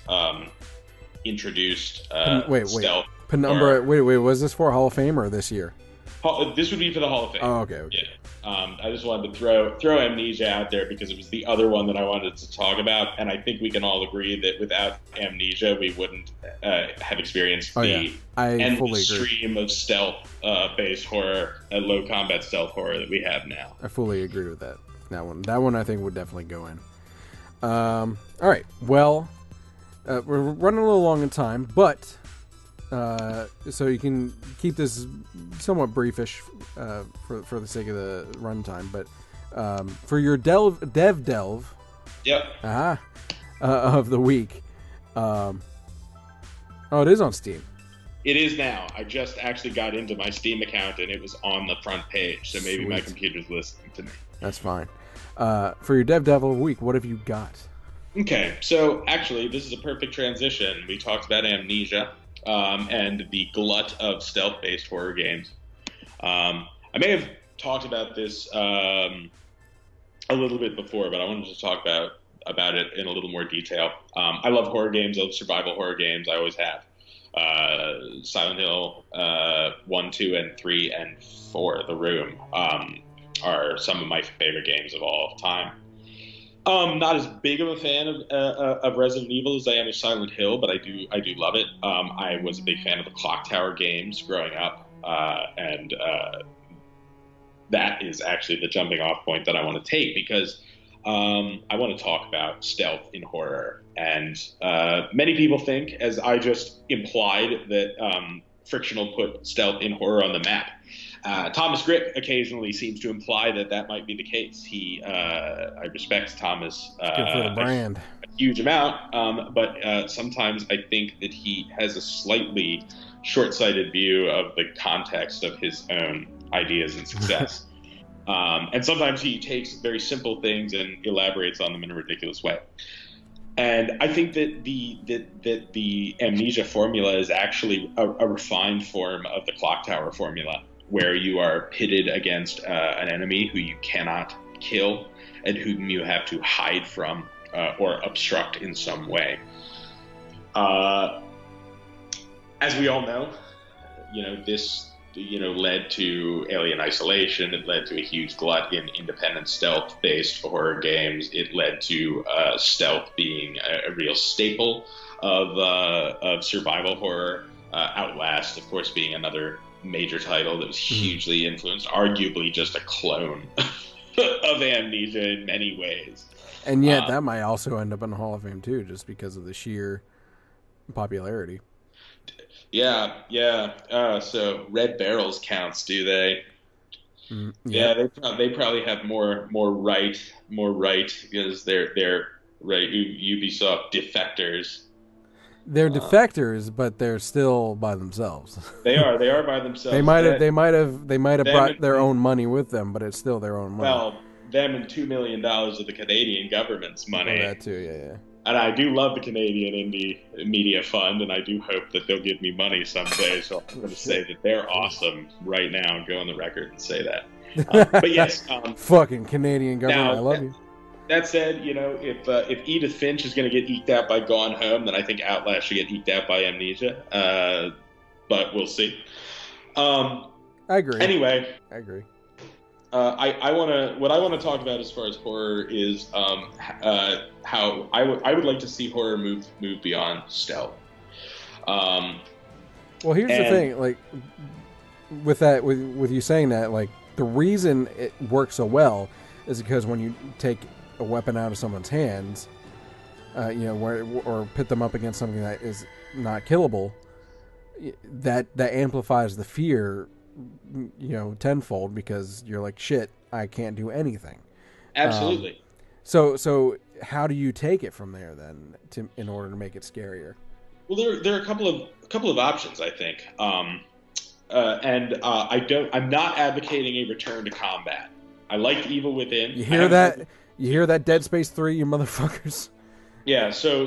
introduced stealth. Penumbra. Wait. Was this for Hall of Fame or this year? This would be for the Hall of Fame. Oh, okay. Yeah. I just wanted to throw Amnesia out there because it was the other one that I wanted to talk about, and I think we can all agree that without Amnesia, we wouldn't have experienced the endless stream of stealth-based horror, low combat stealth horror that we have now. I fully agree with that. That one I think would definitely go in. All right. Well, we're running a little long in time, but. So you can keep this somewhat briefish for the sake of the runtime, but for your dev yep, of the week, it is on Steam. It is now. I just actually got into my Steam account and it was on the front page, so maybe my computer's listening to me. That's fine. For your dev of the week, what have you got? Okay, so actually, this is a perfect transition. We talked about Amnesia. And the glut of stealth-based horror games. I may have talked about this a little bit before, but I wanted to talk about it in a little more detail. I love horror games. I love survival horror games. I always have. Silent Hill 1, 2, and 3, and 4, The Room, are some of my favorite games of all time. Not as big of a fan of Resident Evil as I am of Silent Hill, but I do love it. I was a big fan of the Clock Tower games growing up, and that is actually the jumping off point that I want to take because I want to talk about stealth in horror. And many people think, as I just implied, that Frictional put stealth in horror on the map. Thomas Grip occasionally seems to imply that might be the case. I respect Thomas good for the brand. A huge amount, but sometimes I think that he has a slightly short-sighted view of the context of his own ideas and success. And sometimes he takes very simple things and elaborates on them in a ridiculous way. And I think that the Amnesia formula is actually a refined form of the Clock Tower formula, where you are pitted against an enemy who you cannot kill and whom you have to hide from or obstruct in some way. As we all know, this led to Alien Isolation. It led to a huge glut in independent stealth-based horror games. It led to stealth being a real staple of survival horror. Outlast, of course, being another major title that was hugely influenced, arguably just a clone of Amnesia in many ways. And yet that might also end up in the Hall of Fame too, just because of the sheer popularity. Yeah. So Red Barrels counts, do they? Yeah, they probably have more right because they're right Ubisoft defectors. They're defectors, but they're still by themselves. They are by themselves. They might have brought their own money with them, but it's still their own money. Well, them and $2 million of the Canadian government's money. Oh, that too, yeah. And I do love the Canadian Indie Media Fund, and I do hope that they'll give me money someday. So I'm going to say that they're awesome right now and go on the record and say that. But yes, fucking Canadian government, now, I love you. That said, if Edith Finch is going to get eked out by Gone Home, then I think Outlast should get eked out by Amnesia. But we'll see. I agree. Anyway, I agree. What I want to talk about as far as horror is how I would like to see horror move beyond stealth. Well, here's the thing, like with you saying that, like the reason it works so well is because when you take a weapon out of someone's hands, or pit them up against something that is not killable, that amplifies the fear, tenfold, because you're like, shit, I can't do anything. Absolutely. So how do you take it from there then, in order to make it scarier? Well, there are a couple of options, I think. I'm not advocating a return to combat. I liked Evil Within. You hear that? You hear that, Dead Space 3, you motherfuckers? Yeah. So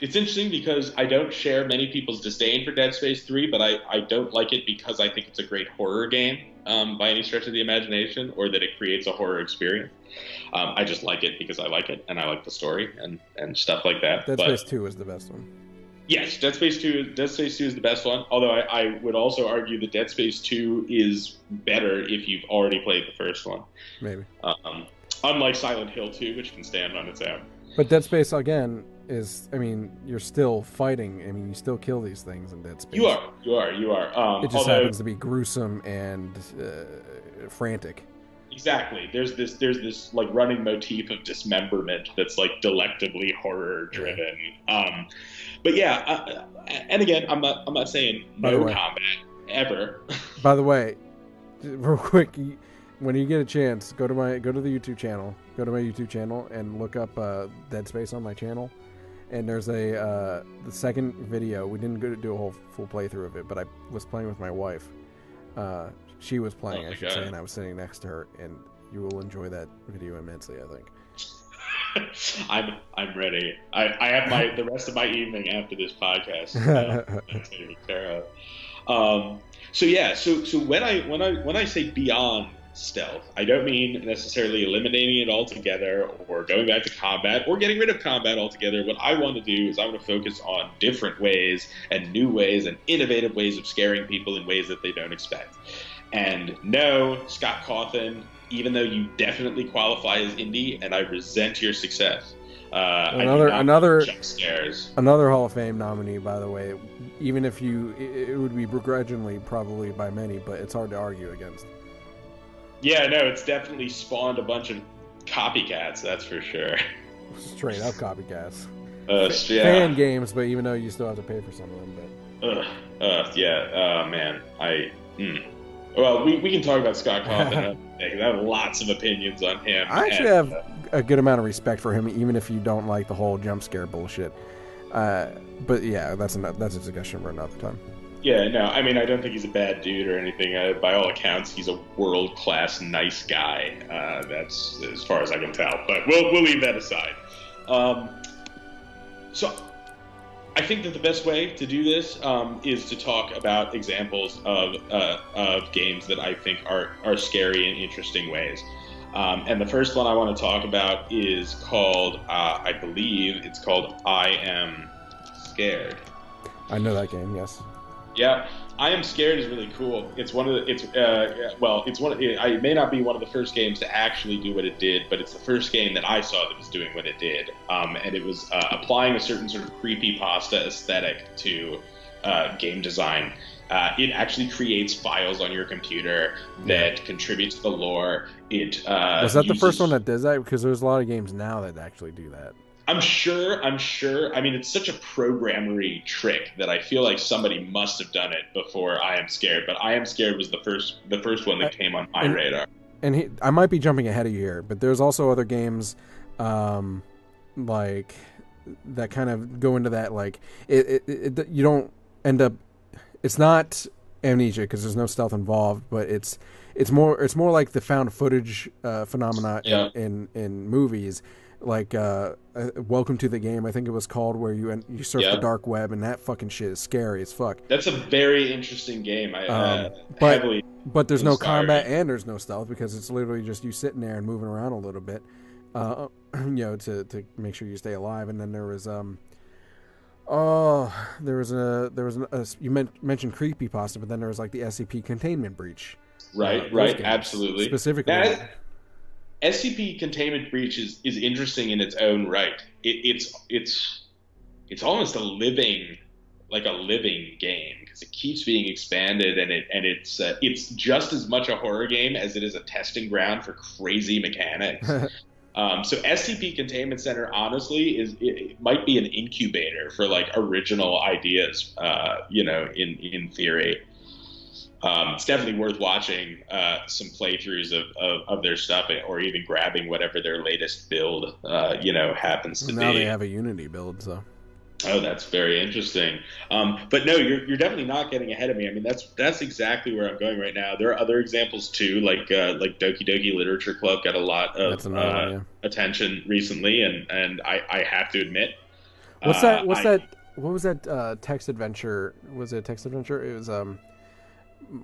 it's interesting because I don't share many people's disdain for Dead Space 3, but I don't like it because I think it's a great horror game by any stretch of the imagination, or that it creates a horror experience. I just like it because I like it, and I like the story and stuff like that. Dead Space 2 is the best one. Yes, Dead Space 2 is the best one, although I would also argue that Dead Space 2 is better if you've already played the first one. Maybe. Unlike Silent Hill 2, which can stand on its own. But Dead Space, again, you're still fighting. I mean, you still kill these things in Dead Space. You are. It just happens to be gruesome and frantic. Exactly. There's this like running motif of dismemberment that's like delectably horror driven. Yeah. But yeah, and again, I'm not saying no combat ever. By the way, real quick, when you get a chance, go to the YouTube channel. Go to my YouTube channel and look up Dead Space on my channel. And there's the second video. We didn't do a whole full playthrough of it, but I was playing with my wife. She was playing, I should say, and I was sitting next to her. And you will enjoy that video immensely, I think. I'm ready. I have the rest of my evening after this podcast to take care of. So when I say beyond stealth, I don't mean necessarily eliminating it altogether or going back to combat or getting rid of combat altogether. What I want to do is I want to focus on different ways and new ways and innovative ways of scaring people in ways that they don't expect. And no, Scott Cawthon, even though you definitely qualify as indie, and I resent your success. Another jump scares. Another Hall of Fame nominee, by the way. Even if it would be begrudgingly, probably by many, but it's hard to argue against. Yeah, no, it's definitely spawned a bunch of copycats, that's for sure. Straight up copycats. Fan games, but even though you still have to pay for some of them. But man, Well, we can talk about Scott Cawthon. I have lots of opinions on him. I actually have a good amount of respect for him, even if you don't like the whole jump scare bullshit. But yeah, that's a discussion for another time. Yeah, no, I mean, I don't think he's a bad dude or anything. By all accounts, he's a world-class nice guy. That's as far as I can tell. But we'll leave that aside. So I think that the best way to do this is to talk about examples of games that I think are scary in interesting ways. And the first one I want to talk about is called, I believe it's called I Am Scared. I know that game, yes. Yeah, I Am Scared is really cool. It's one of the, it may not be one of the first games to actually do what it did, but it's the first game that I saw that was doing what it did. And it was applying a certain sort of creepypasta aesthetic to game design. It actually creates files on your computer that contribute to the lore. It was that the first one that does that? Because there's a lot of games now that actually do that. I'm sure. I mean, it's such a programmery trick that I feel like somebody must have done it before I Am Scared. But I Am Scared was the first one that came on my radar. And I might be jumping ahead of you here, but there's also other games like that kind of go into that. Like you don't end up. It's not Amnesia because there's no stealth involved, but it's more like the found footage phenomena in movies. Like Welcome to the Game, I think it was called, where you surf the dark web, and that fucking shit is scary as fuck. That's a very interesting game. But there's no combat and there's no stealth because it's literally just you sitting there and moving around a little bit, to make sure you stay alive. And then there was you mentioned creepypasta, but then there was like the SCP Containment Breach. Right, absolutely. Specifically. SCP Containment Breach is interesting in its own right. It's almost a living game because it keeps being expanded, and it's just as much a horror game as it is a testing ground for crazy mechanics. So SCP Containment Center, honestly, it might be an incubator for like original ideas. In theory. It's definitely worth watching some playthroughs of their stuff, or even grabbing whatever their latest build happens to be. Now they have a Unity build, so. Oh, that's very interesting. But no, you're definitely not getting ahead of me. I mean, that's exactly where I'm going right now. There are other examples too, like Doki Doki Literature Club got a lot of attention recently, and I have to admit, What was that text adventure? Was it a text adventure? It was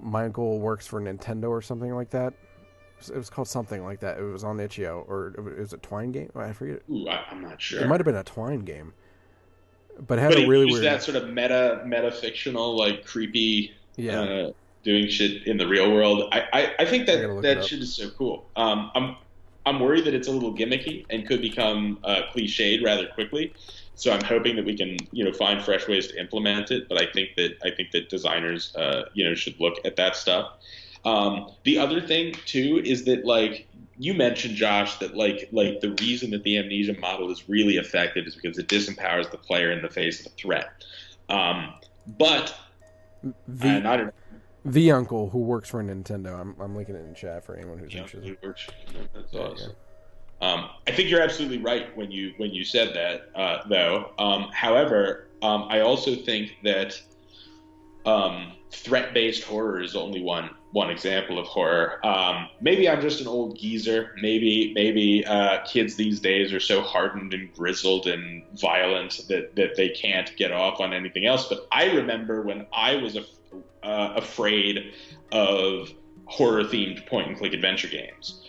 Michael works for Nintendo or something like that. It was called something like that. It was on itch.io, or it was a Twine game. I forget. Ooh, I'm not sure. It might have been a Twine game, but it had a really weird. That sort of meta fictional, like creepy, doing shit in the real world. I think that shit is so cool. I'm worried that it's a little gimmicky and could become cliched rather quickly. So I'm hoping that we can, find fresh ways to implement it. But I think that designers, should look at that stuff. The other thing too is that, like you mentioned, Josh, that like the reason that the Amnesia model is really effective is because it disempowers the player in the face of a threat. But the uncle who works for Nintendo, I'm linking it in chat for anyone who's interested. That's awesome. I think you're absolutely right when you said that, though. However, I also think that threat-based horror is only one example of horror. Maybe I'm just an old geezer. Maybe kids these days are so hardened and grizzled and violent that they can't get off on anything else. But I remember when I was afraid of horror-themed point-and-click adventure games.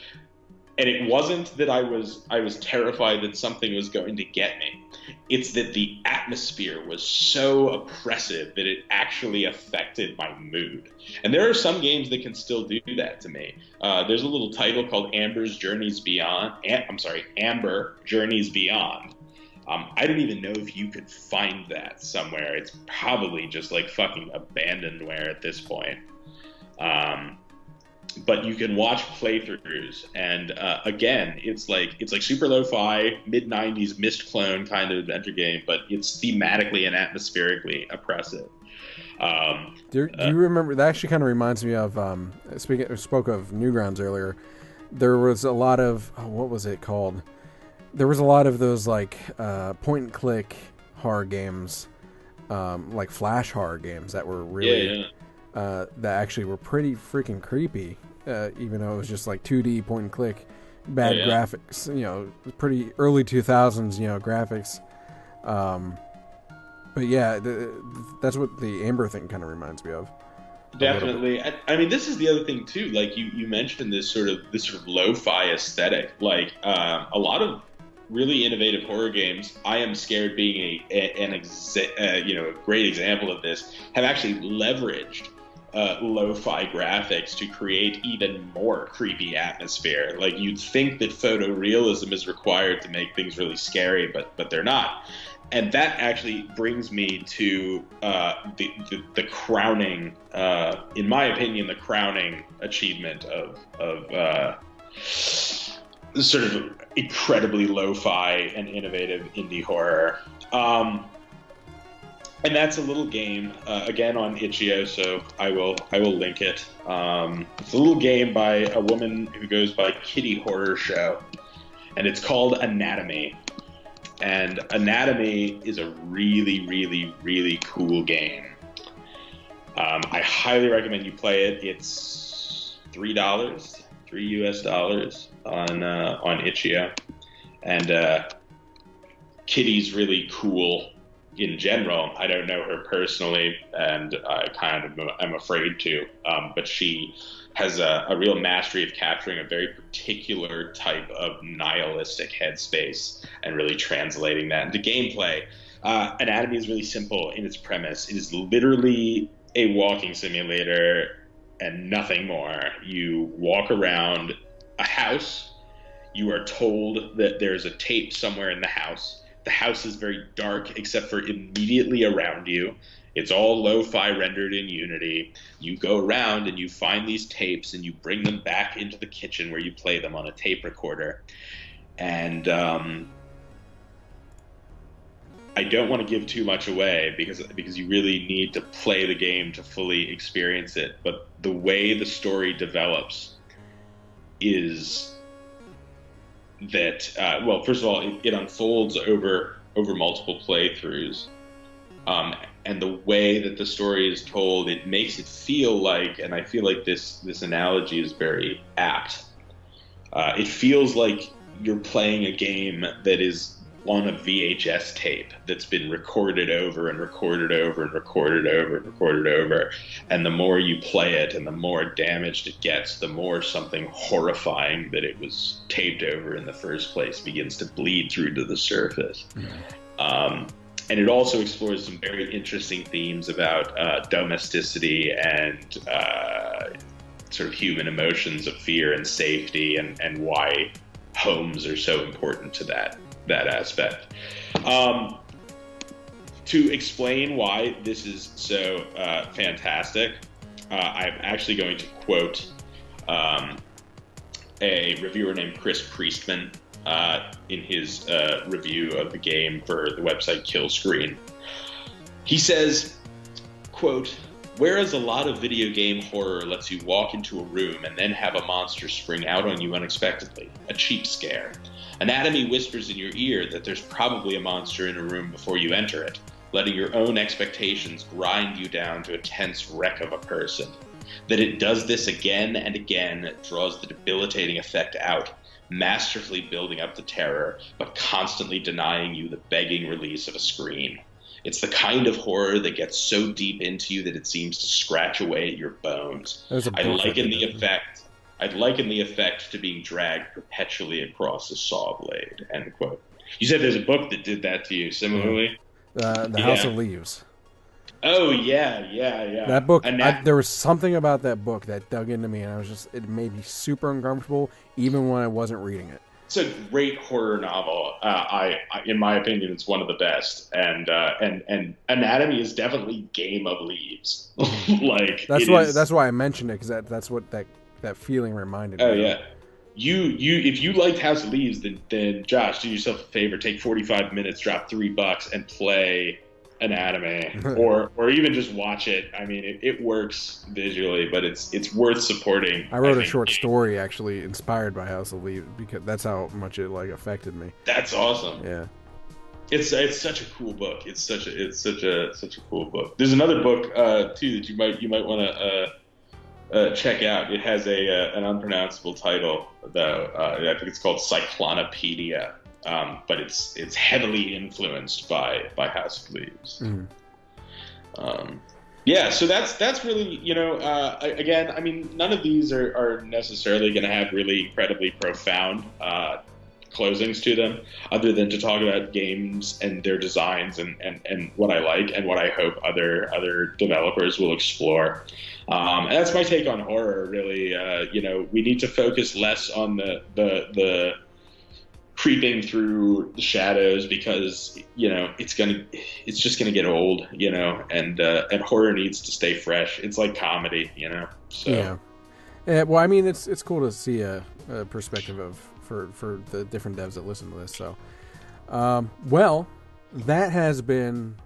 And it wasn't that I was terrified that something was going to get me. It's that the atmosphere was so oppressive that it actually affected my mood. And there are some games that can still do that to me. There's a little title called Amber Journeys Beyond. I don't even know if you could find that somewhere. It's probably just like fucking abandonware at this point. But you can watch playthroughs, and again, it's like super lo-fi, mid-90s Myst clone kind of adventure game, but it's thematically and atmospherically oppressive. Do you remember? That actually kind of reminds me of spoke of Newgrounds earlier. There was a lot of what was it called? There was a lot of those like point-and-click horror games, like flash horror games that were really. That actually were pretty freaking creepy, even though it was just like 2D point and click, bad graphics, pretty early 2000s, graphics. But yeah, that's what the Amber thing kind of reminds me of. Definitely. I mean, this is the other thing too. Like you mentioned this sort of lo-fi aesthetic. Like a lot of really innovative horror games, I Am Scared being a great example of this, have actually leveraged lo-fi graphics to create even more creepy atmosphere. Like you'd think that photorealism is required to make things really scary, but they're not. And that actually brings me to the crowning, in my opinion, the crowning achievement of sort of incredibly lo-fi and innovative indie horror. And that's a little game, again on itch.io, so I will link it. It's a little game by a woman who goes by Kitty Horror Show, and it's called Anatomy. And Anatomy is a really, really, really cool game. I highly recommend you play it. It's $3 US on itch.io, and Kitty's really cool in general. I don't know her personally, and I kind of am afraid to, but she has a real mastery of capturing a very particular type of nihilistic headspace and really translating that into gameplay. Anatomy is really simple in its premise. It is literally a walking simulator and nothing more. You walk around a house. You are told that there's a tape somewhere in the house. The house is very dark except for immediately around you. It's all lo-fi rendered in Unity. You go around and you find these tapes and you bring them back into the kitchen where you play them on a tape recorder. And I don't want to give too much away because you really need to play the game to fully experience it. But the way the story develops is that, well, first of all, it unfolds over multiple playthroughs. And the way that the story is told, it makes it feel like, and I feel like this analogy is very apt. It feels like you're playing a game that is on a VHS tape that's been recorded over and recorded over and recorded over and recorded over. And the more you play it and the more damaged it gets, the more something horrifying that it was taped over in the first place begins to bleed through to the surface. And it also explores some very interesting themes about domesticity and sort of human emotions of fear and safety, and why homes are so important to that aspect. To explain why this is so fantastic, I'm actually going to quote a reviewer named Chris Priestman in his review of the game for the website Kill Screen. He says, quote, "Whereas a lot of video game horror lets you walk into a room and then have a monster spring out on you unexpectedly, a cheap scare, Anatomy whispers in your ear that there's probably a monster in a room before you enter it, letting your own expectations grind you down to a tense wreck of a person. That it does this again and again draws the debilitating effect out, masterfully building up the terror, but constantly denying you the begging release of a scream. It's the kind of horror that gets so deep into you that it seems to scratch away at your bones. I'd liken the effect to being dragged perpetually across a saw blade," end quote. You said there's a book that did that to you similarly? The House of Leaves. Oh, yeah. That book, there was something about that book that dug into me, and it made me super uncomfortable, even when I wasn't reading it. It's a great horror novel. In my opinion, it's one of the best. And Anatomy is definitely Game of Leaves. That's why I mentioned it, because that's what that feeling reminded me. Oh yeah. If you liked House of Leaves, then Josh, do yourself a favor, take 45 minutes, drop $3 and play Anatomy, or even just watch it. I mean, it works visually, but it's worth supporting. I wrote a short story actually inspired by House of Leaves because that's how much it affected me. That's awesome. Yeah. It's such a cool book. It's such a cool book. There's another book too that you might want to check out. It has an unpronounceable title though. I think it's called Cyclonopedia. But it's heavily influenced by House of Leaves. Yeah, so that's really, again, I mean, none of these are necessarily going to have really incredibly profound closings to them, other than to talk about games and their designs and what I like and what I hope other developers will explore. And that's my take on horror, really. We need to focus less on the creeping through the shadows because it's just gonna get old, and horror needs to stay fresh. It's like comedy, So yeah. Well, I mean, it's cool to see a perspective for the different devs that listen to this. So, well, that has been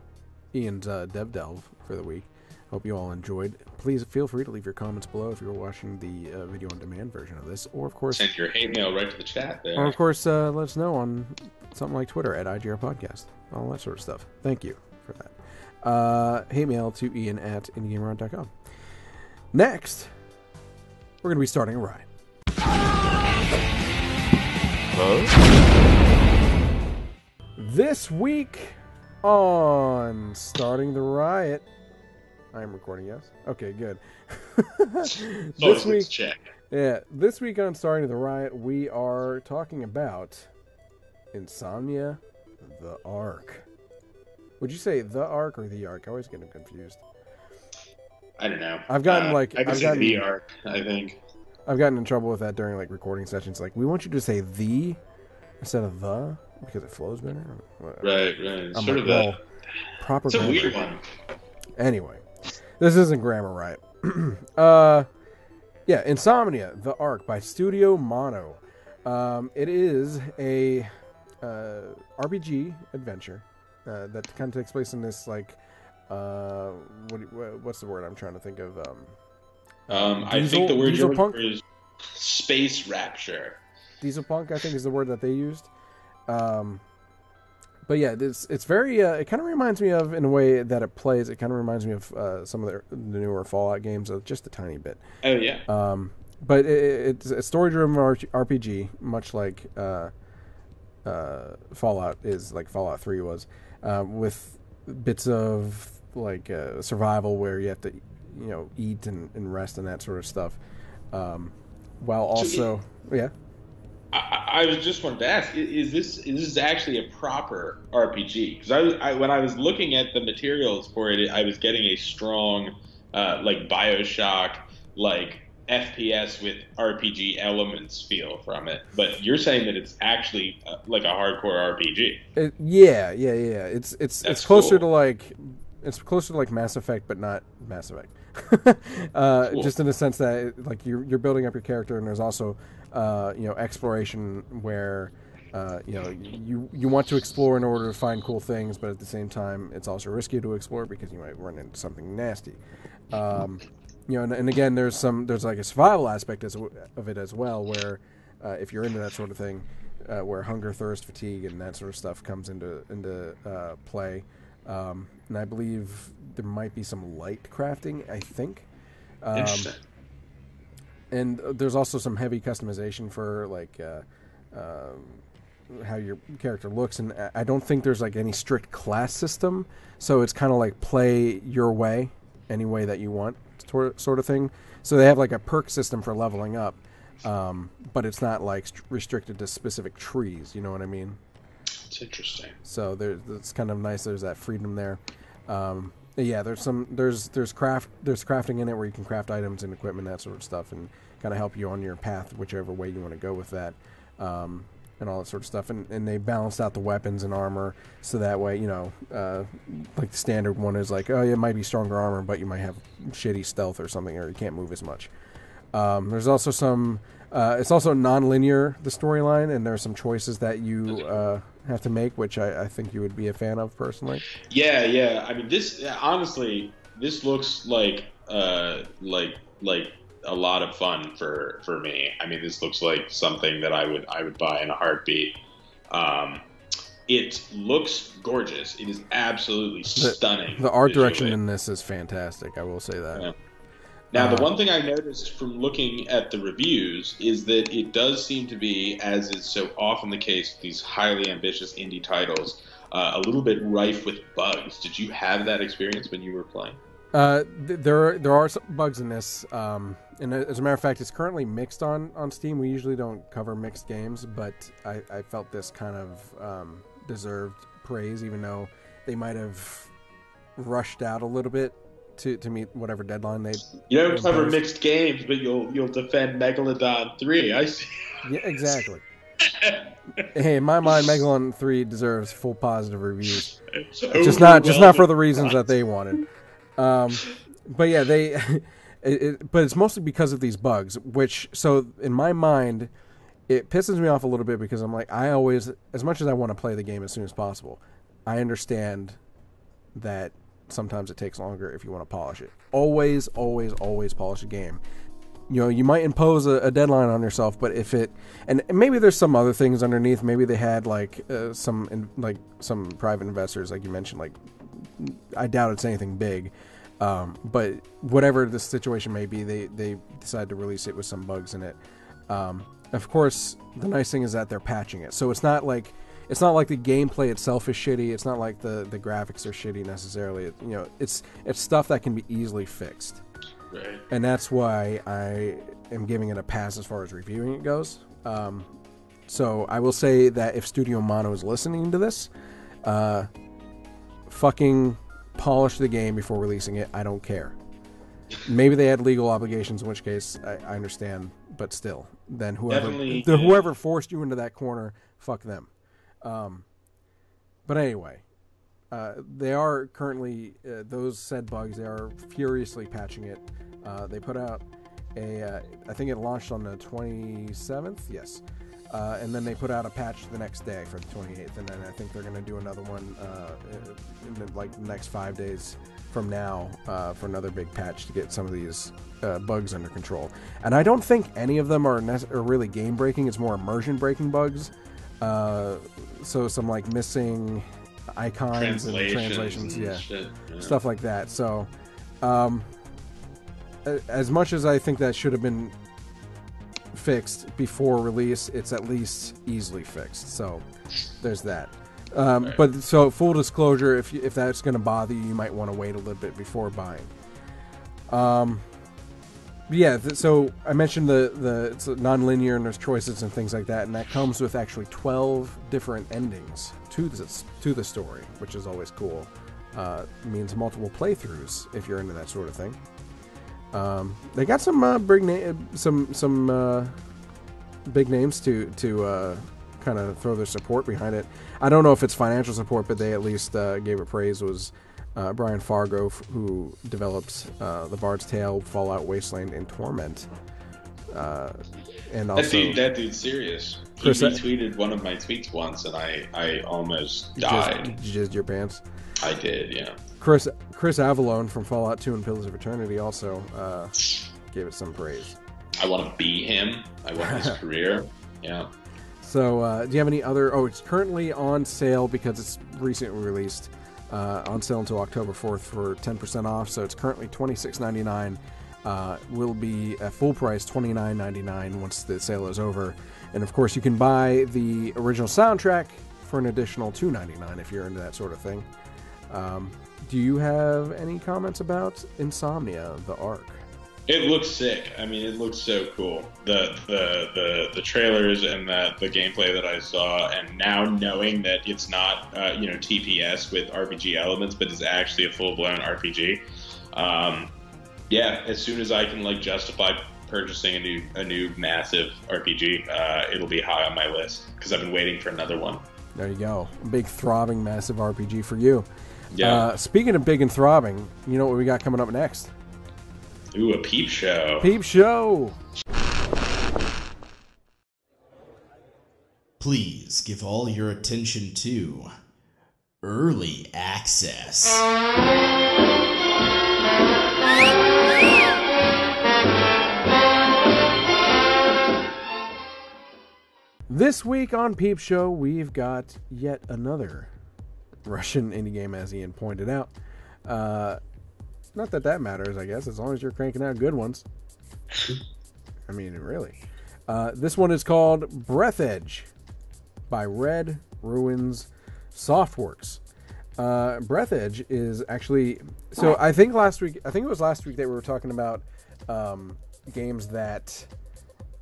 Ian's Dev Delve for the week. Hope you all enjoyed. Please feel free to leave your comments below if you're watching the video on demand version of this, or of course send your hate mail right to the chat there. Or of course let us know on something like Twitter at IGR Podcast, all that sort of stuff. Thank you for that. Hate mail to Ian at IndieGameRiot.com. Next, we're going to be starting a riot. This week on Starting the Riot. I am recording, yes? Okay, good. This week, check. Yeah, this week on Starting the Riot, we are talking about Insomnia, the Ark. Would you say the Ark or the Ark? I always get them confused. I don't know. I've gotten the Ark, I think. I've gotten in trouble with that during recording sessions. We want you to say the instead of the because it flows better. Right. I'm sort of proper. It's a weird one. Anyway, this isn't grammar, right? Yeah, Insomnia, the Ark by Studio Mono. It is a RPG adventure that kind of takes place in this what's the word I'm trying to think of? I think the word you're looking for is space rapture. Diesel punk, I think, is the word that they used. But yeah, it's very. It kind of reminds me of, in a way that it plays. It kind of reminds me of some of the newer Fallout games, just a tiny bit. Oh yeah. But it's a story-driven RPG, much like Fallout is, like Fallout 3 was, with bits of survival where you have to, eat and rest and that sort of stuff, while also, yeah. I was just wanted to ask: is this actually a proper RPG? Because when I was looking at the materials for it, I was getting a strong BioShock FPS with RPG elements feel from it. But you're saying that it's actually like a hardcore RPG. Yeah. It's closer cool. It's closer to Mass Effect, but not Mass Effect. Cool. Just in the sense that you're building up your character, and there's also exploration where you want to explore in order to find cool things, but at the same time it's also risky to explore because you might run into something nasty. And again, there's a survival aspect of it as well, where if you're into that sort of thing, where hunger, thirst, fatigue, and that sort of stuff comes into play. And I believe there might be some light crafting, I think. Interesting. And there's also some heavy customization for how your character looks, and I don't think there's any strict class system, so it's kind of play your way, any way that you want, sort of thing. So they have a perk system for leveling up, but it's not restricted to specific trees. You know what I mean? It's interesting. So it's kind of nice. There's that freedom there. Yeah, there's crafting in it where you can craft items and equipment, that sort of stuff, and kind of help you on your path, whichever way you want to go with that, and all that sort of stuff. And they balanced out the weapons and armor so that way, the standard one is it might be stronger armor, but you might have shitty stealth or something, or you can't move as much. There's also some. It's also non-linear, the storyline, and there are some choices that you have to make, which I think you would be a fan of personally. Yeah. I mean, this honestly, this looks like a lot of fun for me. I mean, this looks like something that I would buy in a heartbeat. It looks gorgeous. It is absolutely stunning. The art direction in this is fantastic. I will say that. Yeah. Now, the one thing I noticed from looking at the reviews is that it does seem to be, as is so often the case with these highly ambitious indie titles, a little bit rife with bugs. Did you have that experience when you were playing? There are some bugs in this, and as a matter of fact, it's currently mixed on Steam. We usually don't cover mixed games, but I felt this kind of deserved praise, even though they might have rushed out a little bit to meet whatever deadline they. You don't cover mixed games, but you'll defend Megalodon 3. I see. Yeah, exactly. Hey, in my mind, Megalon 3 deserves full positive reviews. Just not for the reasons that they wanted. But yeah, but it's mostly because of these bugs. So in my mind, it pisses me off a little bit because I'm like, I always, as much as I want to play the game as soon as possible, I understand that sometimes it takes longer if you want to polish it. Always polish a game. You might impose a deadline on yourself, but and maybe there's some other things underneath. Maybe they had some private investors, like you mentioned. Like, I doubt it's anything big, but whatever the situation may be, they decided to release it with some bugs in it. Of course, the nice thing is that they're patching it, so it's not like the gameplay itself is shitty. It's not like the graphics are shitty necessarily. It's stuff that can be easily fixed. Right. And that's why I am giving it a pass as far as reviewing it goes. So I will say that if Studio Mono is listening to this, fucking polish the game before releasing it. I don't care. Maybe they had legal obligations, in which case I understand, but still. Then whoever forced you into that corner, fuck them. But anyway. They are currently, those said bugs, they are furiously patching it. They put out I think it launched on the 27th, yes. And then they put out a patch the next day for the 28th, and then I think they're going to do another one in the next 5 days from now for another big patch to get some of these bugs under control. And I don't think any of them are really game-breaking. It's more immersion-breaking bugs. So some missing icons and translations, stuff like that. So as much as I think that should have been fixed before release, it's at least easily fixed. So there's that. Right. But so full disclosure, if that's going to bother you, you might want to wait a little bit before buying. So I mentioned it's non-linear and there's choices and things like that, and that comes with actually 12 different endings to the story, which is always cool. Means multiple playthroughs if you're into that sort of thing. They got some big names to kind of throw their support behind it. I don't know if it's financial support, but they at least gave it praise. Was Brian Fargo, who developed The Bard's Tale, Fallout, Wasteland, and Torment. And also that dude's serious. He retweeted one of my tweets once, and I almost died. You jizzed your pants? I did, yeah. Chris Avallone from Fallout 2 and Pillars of Eternity also gave it some praise. I want to be him. I want his career. Yeah. So, do you have any other... Oh, it's currently on sale because it's recently released. On sale until October 4th for 10% off. So it's currently $26.99. Will be at full price $29.99 once the sale is over. And of course, you can buy the original soundtrack for an additional $2.99 if you're into that sort of thing. Do you have any comments about Insomnia, the Ark? It looks sick. I mean, it looks so cool. The trailers and the gameplay that I saw, and now knowing that it's not TPS with RPG elements, but it's actually a full blown RPG. As soon as I can justify purchasing a new massive RPG, it'll be high on my list because I've been waiting for another one. There you go, a big throbbing massive RPG for you. Yeah. Speaking of big and throbbing, you know what we got coming up next? Ooh, a peep show. Peep show. Please give all your attention to Early Access. This week on Peep Show, we've got yet another Russian indie game, as Ian pointed out. Not that matters, I guess, as long as you're cranking out good ones. I mean, really. This one is called Breathedge by Red Ruins Softworks. Breathedge is actually... So I think it was last week that we were talking about games that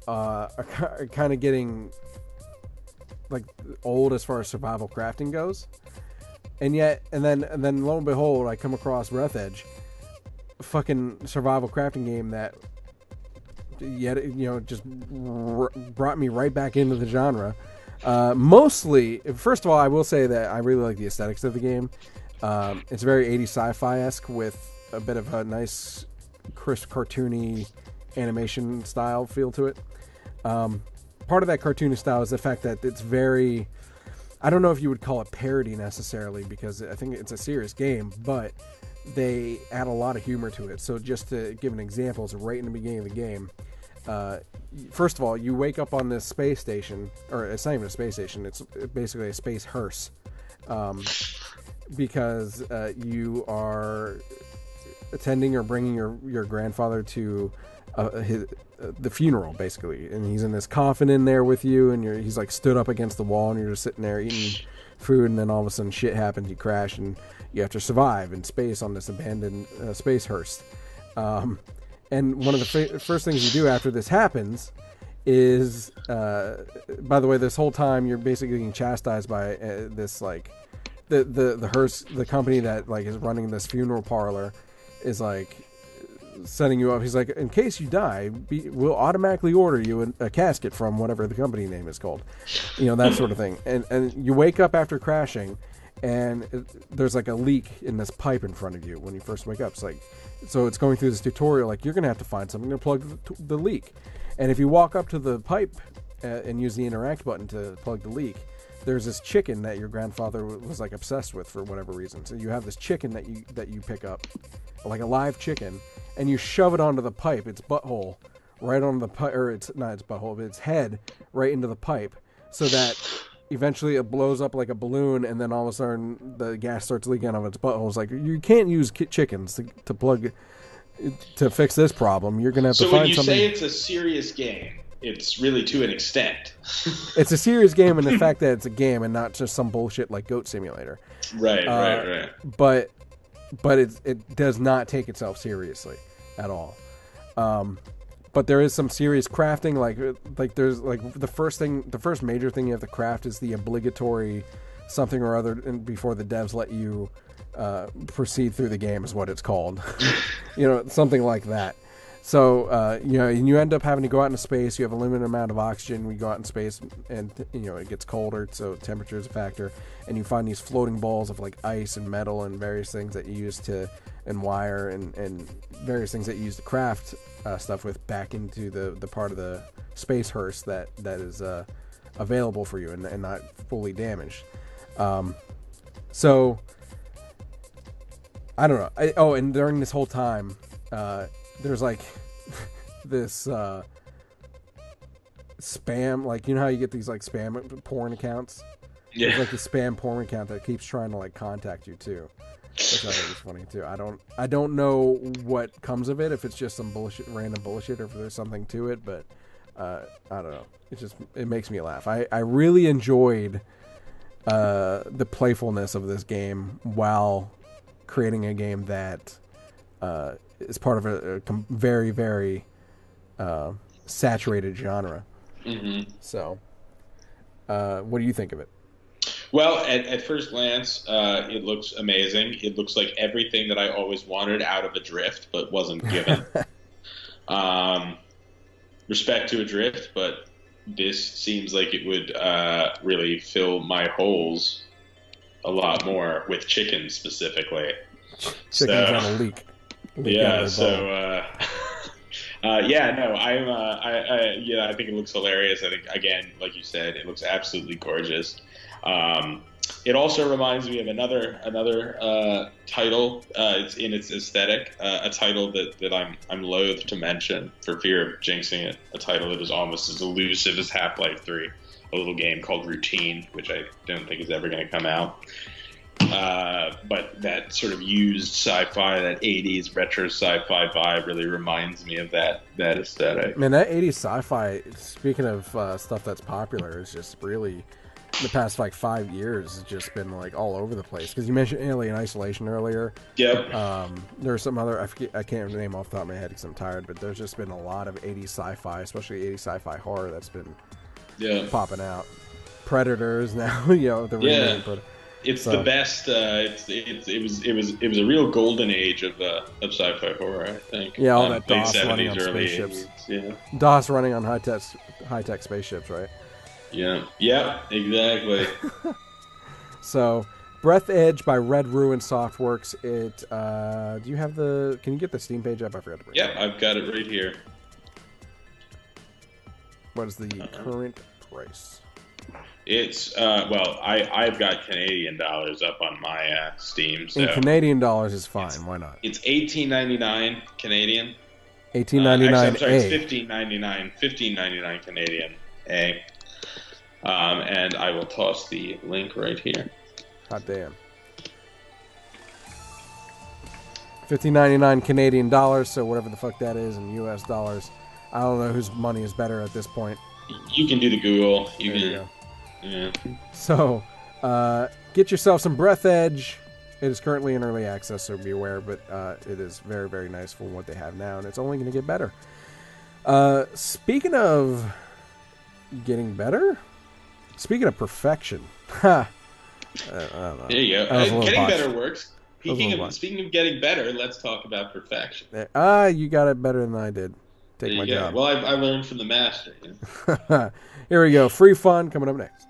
are kind of getting old as far as survival crafting goes. And then lo and behold, I come across Breathedge, a fucking survival crafting game that just brought me right back into the genre. Mostly, first of all, I will say that I really like the aesthetics of the game. It's very 80s sci-fi-esque with a bit of a nice, crisp, cartoony animation style feel to it. Part of that cartoony style is the fact that it's very... I don't know if you would call it parody necessarily, because I think it's a serious game, but they add a lot of humor to it. So just to give an example, it's right in the beginning of the game. First of all, you wake up on this space station, or it's not even a space station, it's basically a space hearse, because you are attending or bringing your grandfather to the funeral, basically, and he's in this coffin in there with you, and he's like stood up against the wall, and you're just sitting there eating food, and then all of a sudden shit happens, you crash, and you have to survive in space on this abandoned space hearse. And one of the first things you do after this happens is, by the way, this whole time you're basically getting chastised by this, like, the hearse, the company that like is running this funeral parlor is like setting you up. He's like, in case you die, we'll automatically order you a casket from whatever the company name is called, that sort of thing. And you wake up after crashing, and there's like a leak in this pipe in front of you when you first wake up. It's like, so it's going through this tutorial, like, you're gonna have to find something to plug the leak. And if you walk up to the pipe and use the interact button to plug the leak, there's this chicken that your grandfather was like obsessed with for whatever reason. So you have this chicken that you pick up, like a live chicken, and you shove it onto the pipe, its butthole, right on the pipe, or it's not its butthole, but its head right into the pipe, so that eventually it blows up like a balloon, and then all of a sudden the gas starts leaking out of its butthole. It's like, you can't use chickens to plug to fix this problem. You're gonna have to find something. So when you say it's a serious game, it's really to an extent. It's a serious game in the fact that it's a game and not just some bullshit like Goat Simulator. Right. But it does not take itself seriously at all. But there is some serious crafting, like there's like the first major thing you have to craft is the obligatory something or other, and before the devs let you proceed through the game is what it's called. Something like that. So, and you end up having to go out into space. You have a limited amount of oxygen. We go out in space, and, it gets colder, so temperature is a factor. And you find these floating balls of, like, ice and metal and various things that you use and wire and various things that you use to craft stuff with back into the part of the space hearse that is available for you and not fully damaged. So, I don't know. And during this whole time, there's like this spam, like, how you get these like spam porn accounts? Yeah. There's like the spam porn account that keeps trying to like contact you too. Which I think is funny too. I don't know what comes of it, if it's just some random bullshit, or if there's something to it, but I don't know. It makes me laugh. I really enjoyed the playfulness of this game while creating a game that is part of a very, very saturated genre. Mm-hmm. So, what do you think of it? Well, at first glance, it looks amazing. It looks like everything that I always wanted out of Adrift, but wasn't given. Respect to Adrift, but this seems like it would really fill my holes a lot more, with chickens specifically. Chickens on a leak. Yeah, so I think it looks hilarious. I think, again, like you said, it looks absolutely gorgeous. It also reminds me of another title. It's in its aesthetic, a title that I'm loath to mention for fear of jinxing it. A title that is almost as elusive as Half-Life 3, a little game called Routine, which I don't think is ever going to come out. But that sort of used sci-fi, that 80s retro sci-fi vibe really reminds me of that aesthetic. Man, that 80s sci-fi, speaking of stuff that's popular, is just really, the past like 5 years, has just been like all over the place. Because you mentioned Alien Isolation earlier. Yep. There's some other, I can't name off the top of my head because I'm tired, but there's just been a lot of 80s sci-fi, especially 80s sci-fi horror that's been popping out. Predators now, the remake. Yeah. It's the best. It was a real golden age of sci-fi horror, I think. Yeah, all that DOS running on spaceships. 80s, yeah. DOS running on high tech spaceships, right? Yeah. Yeah. Exactly. So, Breathedge by Red Ruin Softworks. Do you have can you get the Steam page up? I forgot to bring it Yep, I've got it right here. What is the current price? It's I've got Canadian dollars up on my Steam. So in Canadian dollars is fine. Why not? It's $18.99 Canadian. $18.99. I'm sorry, it's $15.99. $15.99 Canadian. And I will toss the link right here. Hot damn. $15.99 Canadian dollars. So whatever the fuck that is in U.S. dollars. I don't know whose money is better at this point. You can do the Google. There you go. Yeah. So, get yourself some Breathedge. It is currently in early access, so be aware, but it is very, very nice for what they have now, and it's only going to get better. Speaking of getting better, speaking of perfection, I don't know. There you go. Getting better works. Speaking of getting better, let's talk about perfection. You got it better than I did. Take my job. Well, I learned from the master. Here we go. Free fun coming up next.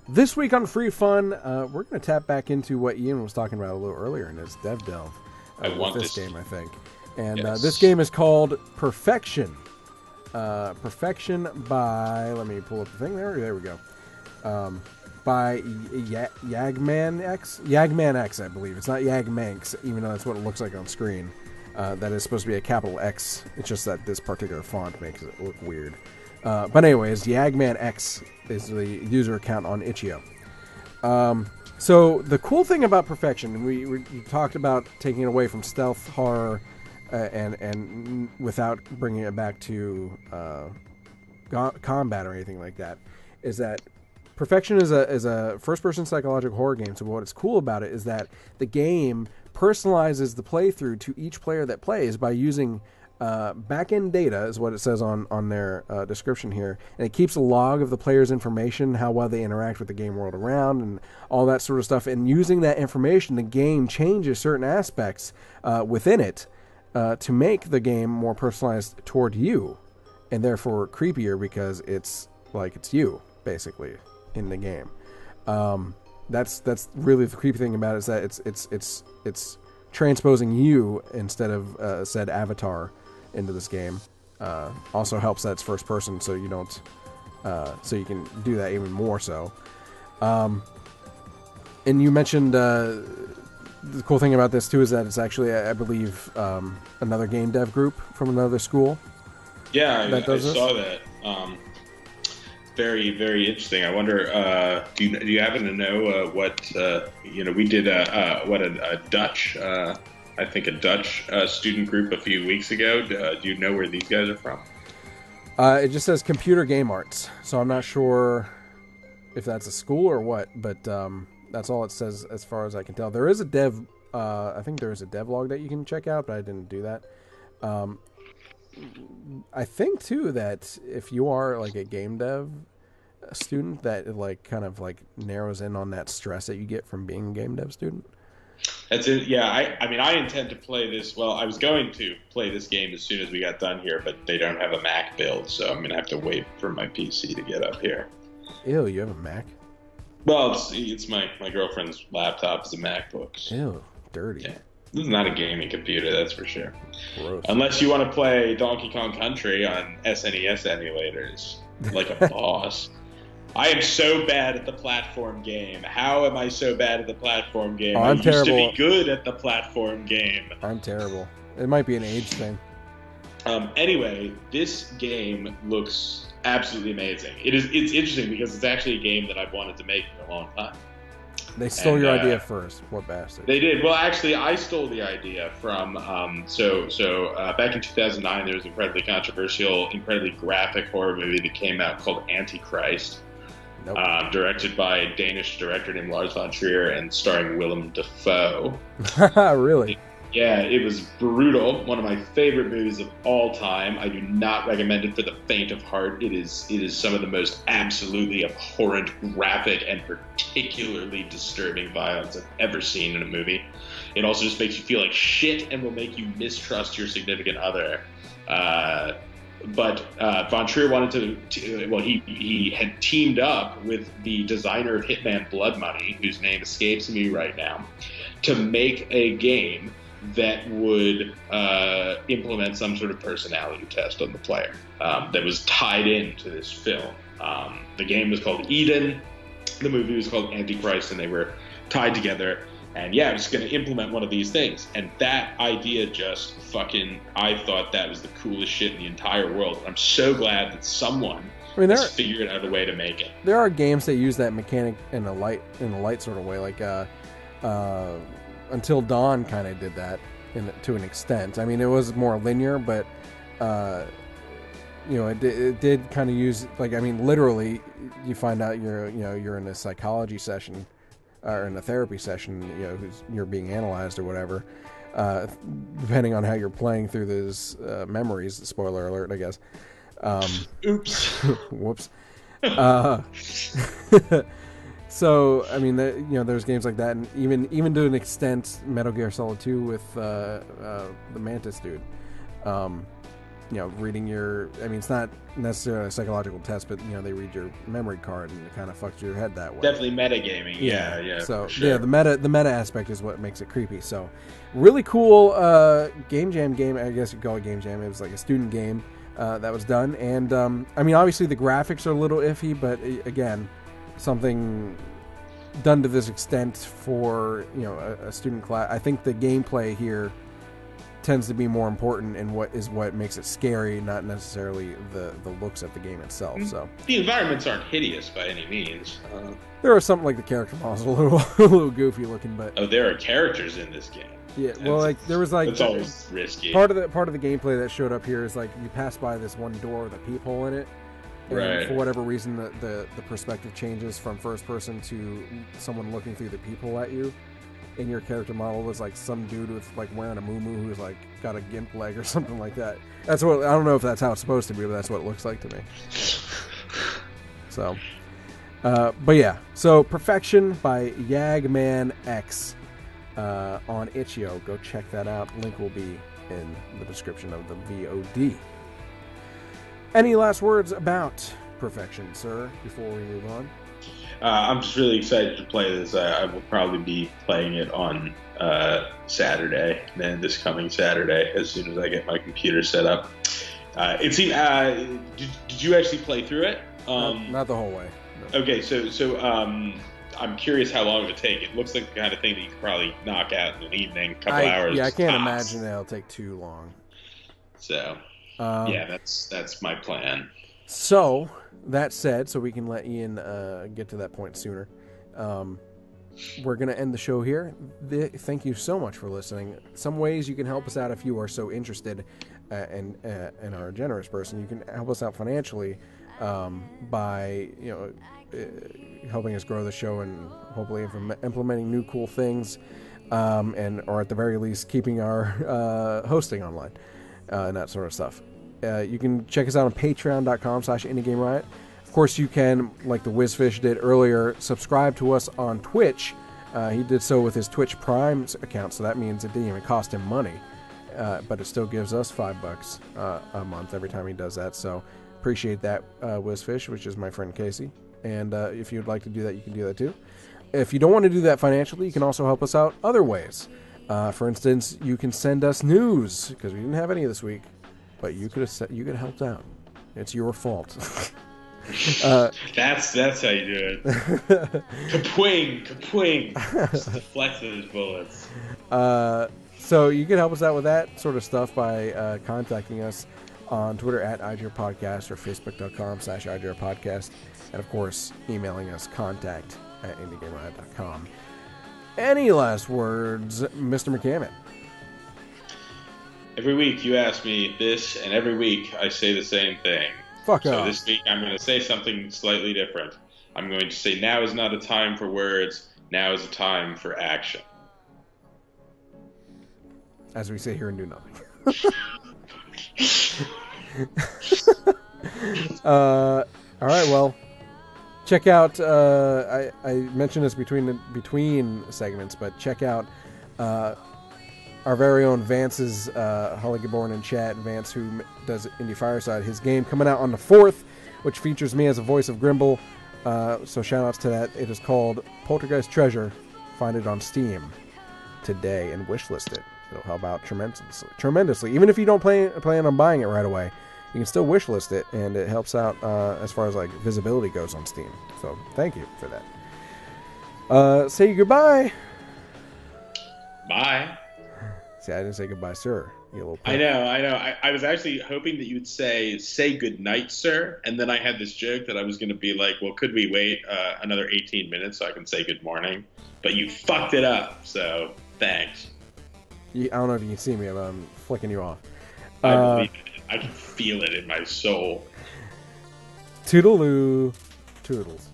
This week on Free Fun, we're going to tap back into what Ian was talking about a little earlier in his dev delve. I want this game, I think. And yes. This game is called Perfection. Perfection by, let me pull up the thing there. There we go. By Yagman X, I believe. It's not Yagmanx, even though that's what it looks like on screen. That is supposed to be a capital X. It's just that this particular font makes it look weird. But anyways, Yagman X is the user account on itch.io. So the cool thing about Perfection, we talked about taking it away from stealth horror and without bringing it back to combat or anything like that, is that Perfection is a first-person psychological horror game. So what's cool about it is that the game personalizes the playthrough to each player that plays by using back-end data, is what it says on their description here, and it keeps a log of the player's information, how well they interact with the game world around, and all that sort of stuff. And using that information, the game changes certain aspects within it to make the game more personalized toward you, and therefore creepier because it's like it's you basically in the game. That's really the creepy thing about it, is that it's transposing you instead of said avatar into this game. Also helps that it's first person, so you don't so you can do that even more so. And you mentioned the cool thing about this too is that it's actually, I believe, another game dev group from another school. Yeah, I saw that. Very, very interesting. I wonder, do you happen to know what we did a Dutch, I think a Dutch student group a few weeks ago. Do you know where these guys are from? It just says Computer Game Arts, so I'm not sure if that's a school or what, but that's all it says as far as I can tell. There is a dev, I think there is a devlog that you can check out, but I didn't do that. I think too that if you are like a game dev student, that it like kind of like narrows in on that stress that you get from being a game dev student. That's it. Yeah, I mean, I intend to play this. Well, I was going to play this game as soon as we got done here, but they don't have a Mac build, so I'm gonna have to wait for my PC to get up here. Ew, you have a Mac? Well, it's my girlfriend's laptop is a MacBook. Ew, dirty. Yeah. This is not a gaming computer, that's for sure. Gross. Unless you want to play Donkey Kong Country on SNES emulators, like a boss. I am so bad at the platform game. How am I so bad at the platform game? I'm terrible. I used to be good at the platform game. I'm terrible. It might be an age thing. Anyway, this game looks absolutely amazing. It's interesting because it's actually a game that I've wanted to make for a long time. They stole your idea first. What bastard? They did. Well, actually, I stole the idea from. Back in 2009, there was an incredibly controversial, incredibly graphic horror movie that came out called Antichrist, directed by a Danish director named Lars von Trier and starring Willem Dafoe. Really? Yeah, it was brutal. One of my favorite movies of all time. I do not recommend it for the faint of heart. It is some of the most absolutely abhorrent, graphic, and particularly disturbing violence I've ever seen in a movie. It also just makes you feel like shit and will make you mistrust your significant other. But Von Trier wanted he had teamed up with the designer of Hitman Blood Money, whose name escapes me right now, to make a game that would implement some sort of personality test on the player that was tied into this film. The game was called Eden, the movie was called Antichrist, and they were tied together. And yeah, I was going to implement one of these things. And that idea just I thought that was the coolest shit in the entire world. I'm so glad that someone has figured out a way to make it. There are games that use that mechanic in a light sort of way, like Until Dawn kind of did that to an extent. I mean, it was more linear, but it did kind of use, like, I mean, literally, you find out you're in a psychology session or in a therapy session, you're being analyzed or whatever, depending on how you're playing through those memories. Spoiler alert, I guess. Oops. Whoops. So, I mean, there's games like that, and even to an extent, Metal Gear Solid 2 with the Mantis dude. Reading it's not necessarily a psychological test, but they read your memory card and it kind of fucks your head that way. Definitely metagaming. Yeah. So sure. yeah, the meta aspect is what makes it creepy. So really cool game jam. I guess you'd call it game jam. It was like a student game that was done, and obviously the graphics are a little iffy, but again, something done to this extent for a student class. I think the gameplay here tends to be more important and what makes it scary, not necessarily the looks of the game itself. So the environments aren't hideous by any means. There are something like the character models a little goofy looking, but there are characters in this game. Yeah, well, like there was like it's always risky. Part of the gameplay that showed up here is like you pass by this one door with a peephole in it, and right. For whatever reason the perspective changes from first person to someone looking through the peephole at you. And your character model was like some dude with like wearing a muumuu who's like got a gimp leg or something like that. That's what I don't know if that's how it's supposed to be, but that's what it looks like to me. So, but yeah. So Perfection by Yagman X on itch.io. Go check that out. Link will be in the description of the VOD. Any last words about Perfection, sir, before we move on? I'm just really excited to play this. I will probably be playing it on Saturday, then this coming Saturday, as soon as I get my computer set up. It seemed. Did you actually play through it? Not the whole way. No. Okay, so I'm curious how long it would take. It looks like the kind of thing that you could probably knock out in an evening, a couple hours. Yeah, I can't imagine it'll take too long. So, yeah, that's my plan. So, that said, so we can let Ian get to that point sooner, we're going to end the show here. Thank you so much for listening. Some ways you can help us out if you are so interested and are a generous person. You can help us out financially by helping us grow the show and hopefully implementing new cool things, or at the very least keeping our hosting online and that sort of stuff. You can check us out on patreon.com/Indie Game Riot. Of course, you can, like the Whizfish did earlier, subscribe to us on Twitch. He did so with his Twitch Prime account, so that means it didn't even cost him money. But it still gives us $5 a month every time he does that. So appreciate that, Whizfish, which is my friend Casey. And if you'd like to do that, you can do that too. If you don't want to do that financially, you can also help us out other ways. For instance, you can send us news, because we didn't have any this week. But you could have helped out. It's your fault. That's how you do it. Kapwing. Just deflect those bullets. So you can help us out with that sort of stuff by contacting us on Twitter at IGRPodcast or Facebook.com/IGRPodcast. And of course, emailing us contact@IndieGameRiot.com. Any last words, Mr. McCammon? Every week you ask me this, and every week I say the same thing. Fuck off. So this week I'm going to say something slightly different. I'm going to say now is not a time for words, now is a time for action. As we sit here and do nothing. All right, well, check out, I mentioned this between segments, but check out our very own Vance's Holly Gaborn in chat, Vance, who does Indie Fireside, his game coming out on the 4th, which features me as a voice of Grimble. So shout outs to that. It is called Poltergeist Treasure. Find it on Steam today and wishlist it. It'll help out tremendously. Even if you don't plan on buying it right away, you can still wishlist it, and it helps out as far as like visibility goes on Steam. So thank you for that. Say goodbye. Bye. See, I didn't say goodbye, sir. You little I know. I was actually hoping that you would say good night, sir. And then I had this joke that I was going to be like, well, could we wait another 18 minutes so I can say good morning? But you fucked it up, so thanks. I don't know if you can see me, but I'm flicking you off. I believe it. I can feel it in my soul. Toodaloo. Toodles.